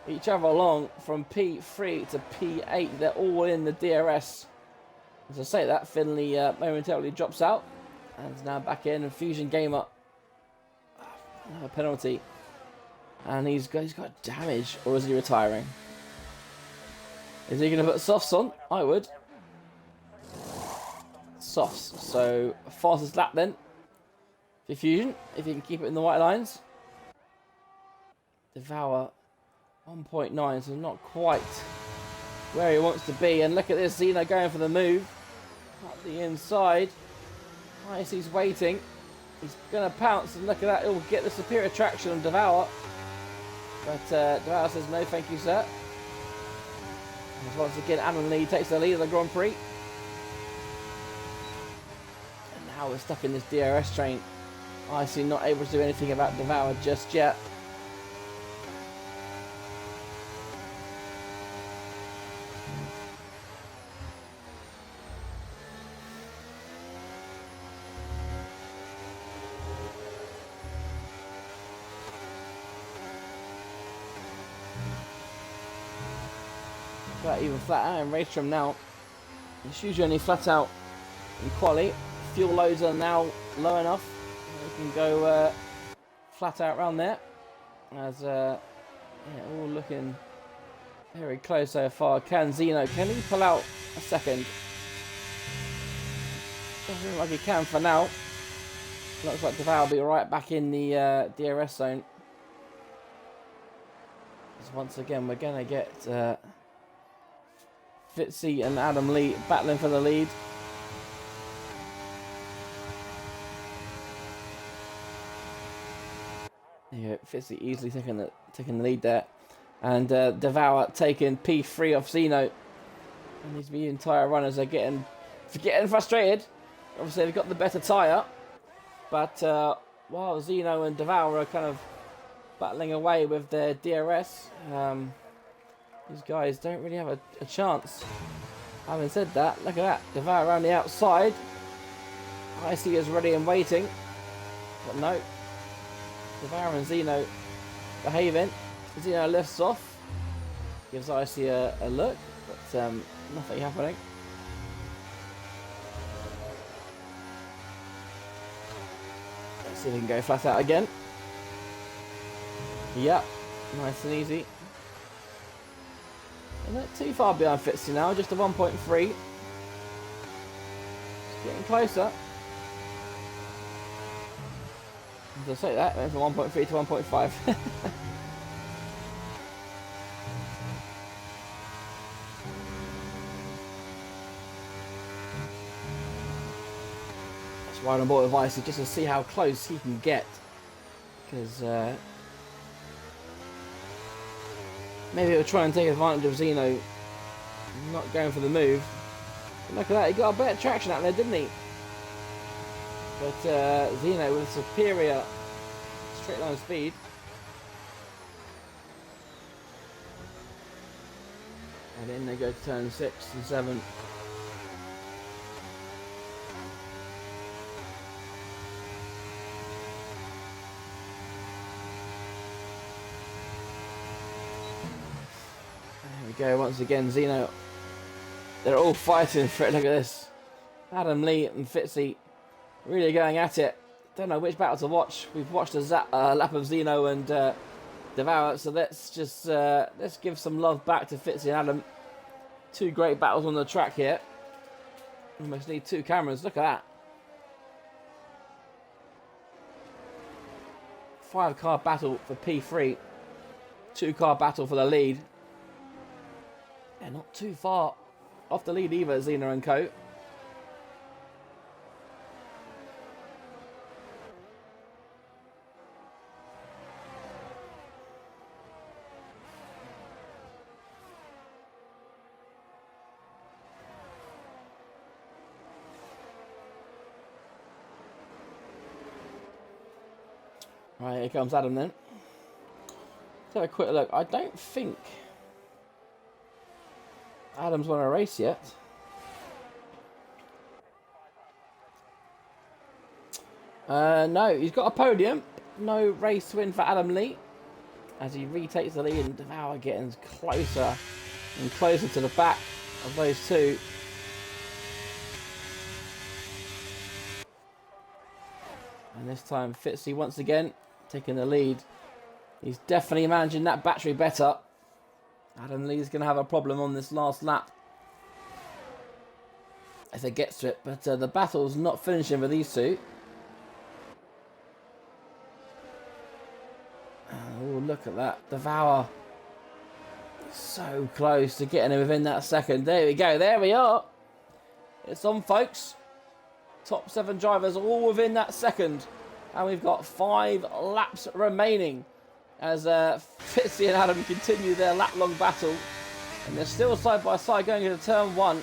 each other along from P3 to P8. They're all in the DRS. As I say that, Finley momentarily drops out and is now back in. And Fusion Gamer, a penalty, and he's got damage. Or is he retiring? Is he going to put softs on? I would. Softs. So fastest lap then for Fusion, if he can keep it in the white lines. Devour 1.9, so not quite where he wants to be. And look at this, Zeno going for the move up the inside. Nice, he's waiting. He's going to pounce, and look at that, he'll get the superior traction on Devour. But Devour says no thank you, sir. And once again, Adam Lee takes the lead of the Grand Prix. And now we're stuck in this DRS train. I see not able to do anything about Devour just yet. Even flat out in race trim now. It's usually only flat out in quali. Fuel loads are now low enough. We can go flat out around there. As yeah, all looking very close so far. Can Zeno, can he pull out a second? Doesn't look like he can for now. Looks like Deval will be right back in the DRS zone. As once again we're gonna get Fitzy and Adam Lee battling for the lead. Yeah, Fitzy easily taking the lead there, and Devour taking P3 off Zeno. And the entire runners are getting frustrated. Obviously they've got the better tyre, but while Zeno and Devour are kind of battling away with their DRS, these guys don't really have a chance. Having said that, look at that. Devour around the outside. Icy is ready and waiting. But no. Devour and Zeno behaving. Zeno lifts off. Gives Icy a look. But nothing happening. Let's see if we can go flat out again. Yep, nice and easy. And not too far behind Fitzy now, just a 1.3. It's getting closer. As I say that, went from 1.3 to 1.5. That's why I'm on board with Icy, just to see how close he can get. Because maybe he'll try and take advantage of Zeno not going for the move. But look at that, he got a bit of traction out there, didn't he? But Zeno with superior straight line speed. And in they go to turn 6 and 7. There we go, once again Zeno. They're all fighting for it, look at this. Adam Lee and Fitzy really going at it. Don't know which battle to watch. We've watched a lap of Zeno and Devour, so let's just let's give some love back to Fitzy and Adam. Two great battles on the track here. Almost need 2 cameras. Look at that. 5-car battle for P3. 2-car battle for the lead. Yeah, not too far off the lead either, Zeno and co. Right, here comes Adam then. Let's have a quick look. I don't think Adam's won a race yet. No, he's got a podium. No race win for Adam Lee. As he retakes the lead and Devour getting closer and closer to the back of those two. And this time Fitzy once again taking the lead. He's definitely managing that battery better. Adam Lee's going to have a problem on this last lap if it gets to it. But the battle's not finishing for these two. Oh, look at that. Devour. So close to getting him within that second. There we go. There we are. It's on, folks. Top 7 drivers all within that second. And we've got 5 laps remaining as Fitzy and Adam continue their lap-long battle. And they're still side by side going into turn 1.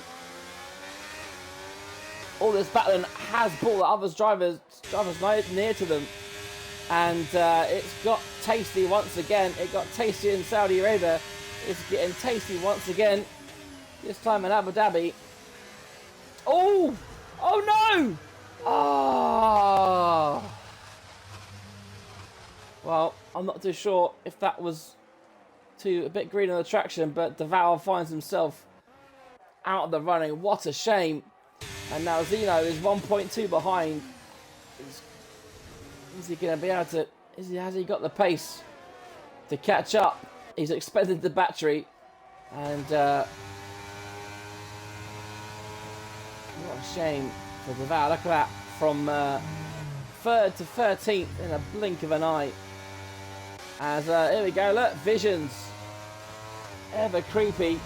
All this battling has brought the other drivers near to them. And it's got tasty once again. It got tasty in Saudi Arabia. It's getting tasty once again. This time in Abu Dhabi. Oh! Oh no! Oh! Well, I'm not too sure if that was a bit green on the traction, but Devour finds himself out of the running. What a shame. And now Zeno is 1.2 behind. Is he going to be able to... Has he got the pace to catch up? He's expended the battery. And... what a shame for Devour. Look at that. From 3rd to 13th in a blink of an eye. As, here we go. Look. Visions. Ever creepy.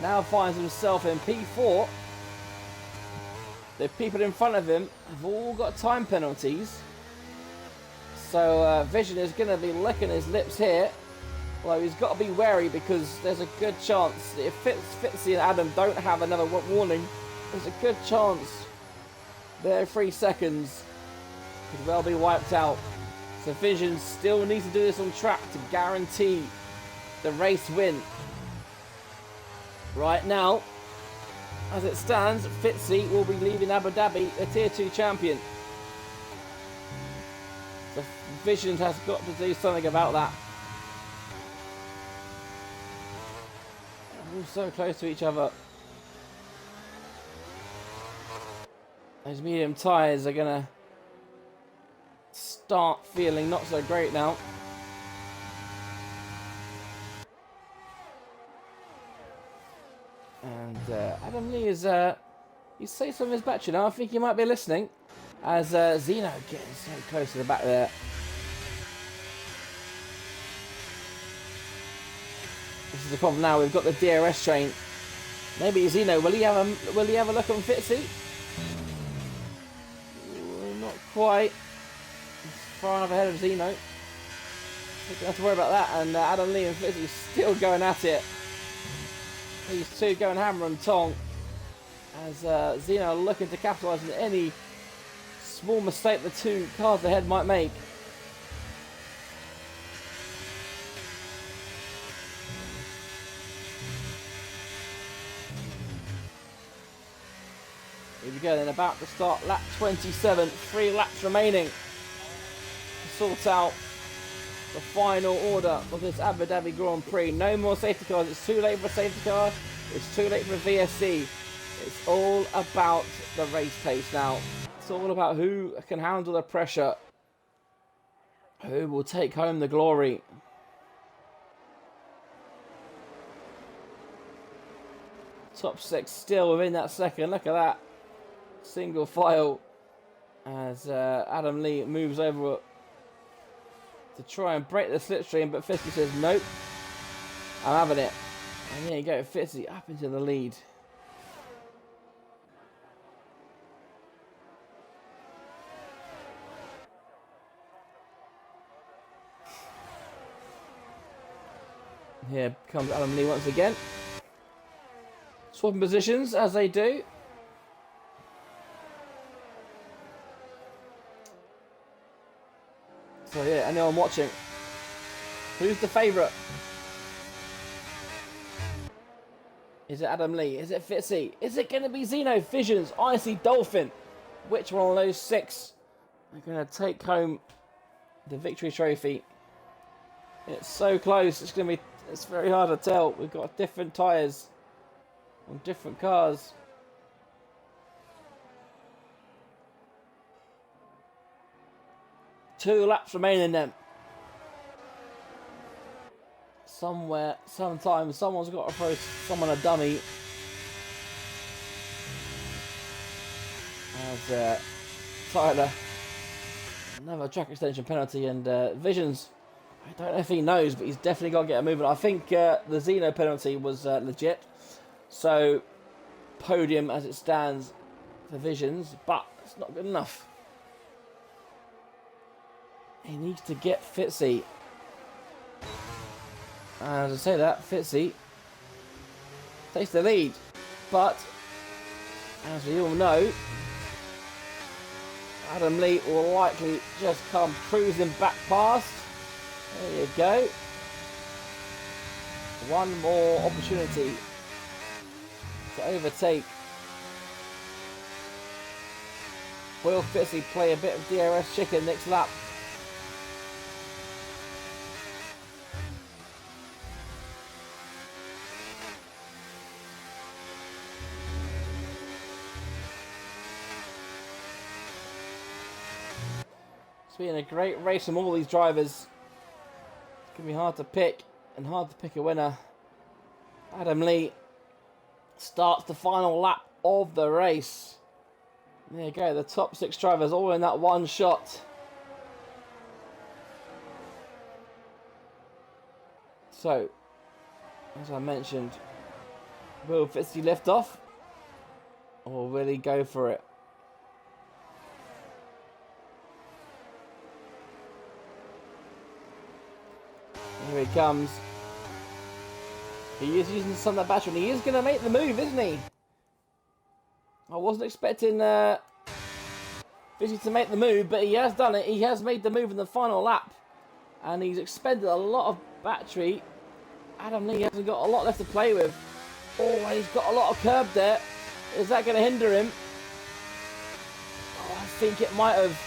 Now finds himself in P4. The people in front of him have all got time penalties. So Vision is going to be licking his lips here. Although he's got to be wary because there's a good chance that if Fitzy and Adam don't have another warning, there's a good chance their 3 seconds could well be wiped out. So Vision still needs to do this on track to guarantee the race win. Right now, as it stands, Fitzy will be leaving Abu Dhabi a Tier 2 champion. So Vision has got to do something about that. They're all so close to each other. Those medium tyres are going to start feeling not so great now. Adam Lee is he's safe from his battery now. I think he might be listening. As Zeno getting so close to the back there. This is the problem now. We've got the DRS train. Maybe Zeno. Will he have a look on Fitzy? Not quite. He's far enough ahead of Zeno. Don't have to worry about that. And Adam Lee and Fitzy still going at it. These two going hammer and tong. As Zeno looking to capitalise on any small mistake the two cars ahead might make. Here we go then, about to start lap 27, 3 laps remaining to sort out the final order of this Abu Dhabi Grand Prix. No more safety cars, it's too late for a safety car, it's too late for a VSC. It's all about the race pace now. It's all about who can handle the pressure, who will take home the glory. Top 6 still within that second, look at that. Single file as Adam Lee moves over to try and break the slipstream, but Fitzy says nope, I'm having it. And there you go, Fitzy up into the lead. Here comes Adam Lee once again. Swapping positions as they do. So yeah, anyone watching, who's the favourite? Is it Adam Lee? Is it Fitzy? Is it going to be Zeno, Visions, Icy Dolphin? Which one of those 6 are going to take home the victory trophy? It's so close. It's very hard to tell. We've got different tyres on different cars. Two laps remaining then. Sometime, someone's got to throw someone a dummy. As Tyler, another track extension penalty, and Visions, I don't know if he knows, but he's definitely got to get a movement. I think the Zeno penalty was legit. So, podium as it stands for Visions, but it's not good enough. He needs to get Fitzy. As I say that, Fitzy takes the lead. But, as we all know, Adam Lee will likely just come cruising back past. There you go. One more opportunity to overtake. Will Fitzy play a bit of DRS chicken next lap? It's been a great race from all these drivers. It's going to be hard to pick and hard to pick a winner. Adam Lee starts the final lap of the race. There you go, the top 6 drivers all in that one shot. So, as I mentioned, will Fitzy lift off? Or will he go for it? Here he comes. He is using some of that battery and he is going to make the move, isn't he? I wasn't expecting Fitzy to make the move, but he has done it. He has made the move in the final lap. And he's expended a lot of battery. Adam Lee hasn't got a lot left to play with. Oh, he's got a lot of curb there. Is that going to hinder him? Oh, I think it might have.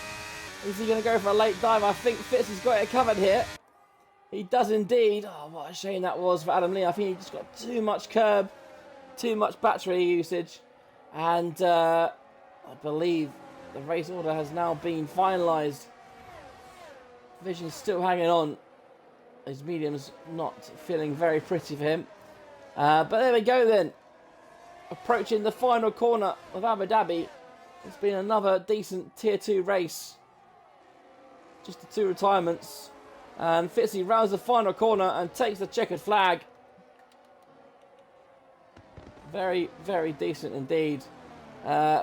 Is he going to go for a late dive? I think Fitzy's got it covered here. He does indeed. Oh, what a shame that was for Adam Lee. I think he just got too much curb, too much battery usage. And I believe the race order has now been finalised. Vision's still hanging on. His medium's not feeling very pretty for him. But there we go then. approaching the final corner of Abu Dhabi. It's been another decent Tier 2 race. Just the 2 retirements. And Fitzy rounds the final corner and takes the checkered flag. Very, very decent indeed.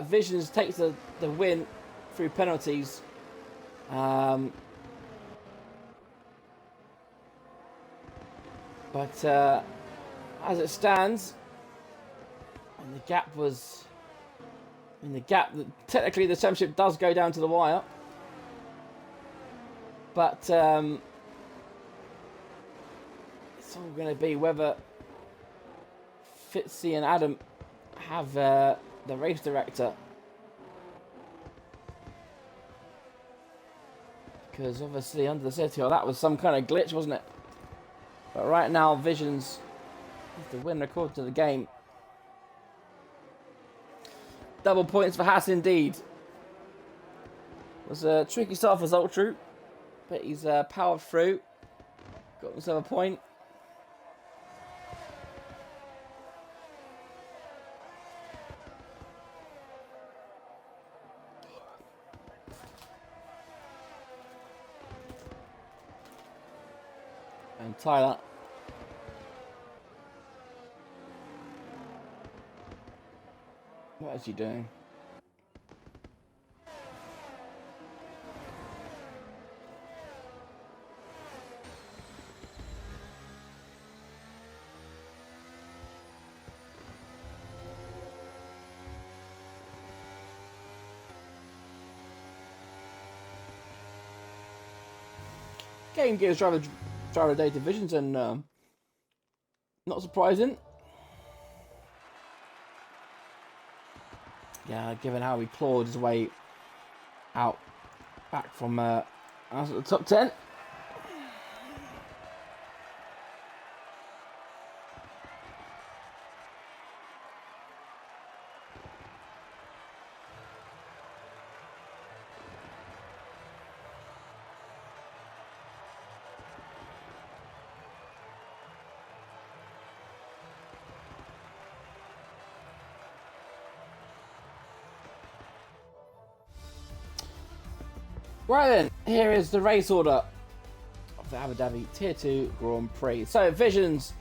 Visions takes the win through penalties. But as it stands, and the gap was technically the championship does go down to the wire. But it's all going to be whether Fitzy and Adam have the race director. Because obviously under the safety car, that was some kind of glitch, wasn't it? But right now, Visions is the winner according to the game. Double points for Haas indeed. It was a tricky start for Zoltru, but he's powered through. Got himself a point. And Tyler. What is he doing? Game gives driver day divisions, and not surprising. Yeah, given how he clawed his way back from out of the top 10. Right then, here is the race order of the Abu Dhabi Tier 2 Grand Prix. So Visions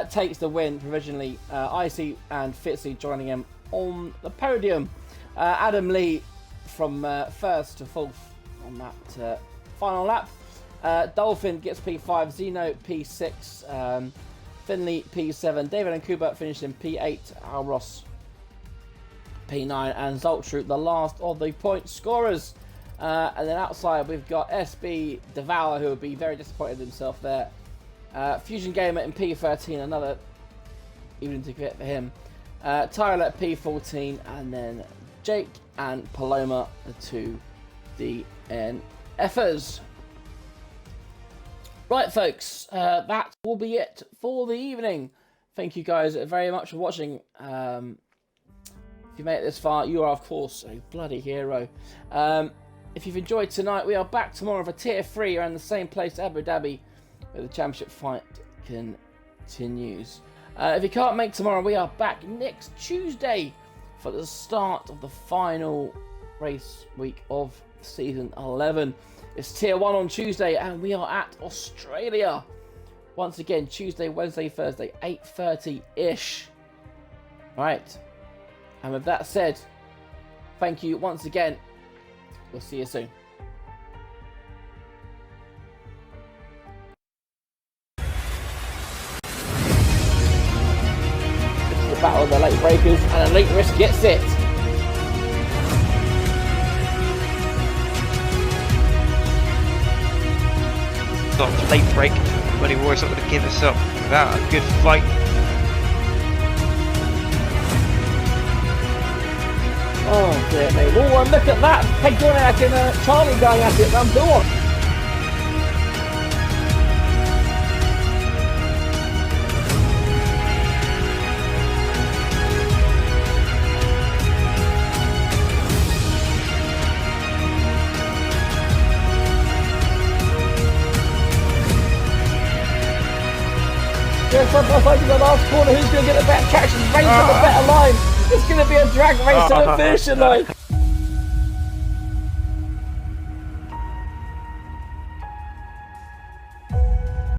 takes the win provisionally. Icy and Fitzy joining him on the podium. Adam Lee from first to fourth on that final lap. Dolphin gets P5, Zeno P6, Finley P7, David and Kuba finished in P8, Al Ross P9, and Zoltru the last of the point scorers. And then outside we've got SB Devour, who would be very disappointed in himself there. Fusion Gamer in P13, another evening ticket for him. Tyler at P14, and then Jake and Paloma, the two DNFers. Right, folks, that will be it for the evening. Thank you guys very much for watching. If you made it this far, you are, of course, a bloody hero. If you've enjoyed tonight, we are back tomorrow for Tier 3 around the same place, Abu Dhabi, where the championship fight continues. If you can't make tomorrow, we are back next Tuesday for the start of the final race week of Season 11. It's Tier 1 on Tuesday, and we are at Australia. Once again, Tuesday, Wednesday, Thursday, 8:30-ish. Right. And with that said, thank you once again. We'll see you soon. This is the battle of the late breakers, and Elite Risk gets it. Not a late break, but he was not going to give us up without a good fight. Oh dear me. Oh, and look at that! Peg Dorniak and Charlie going at it. Go on. Just side by side in the last corner. Who's going to get the better traction? Race on the better line. It's going to be a drag race to the finishing line.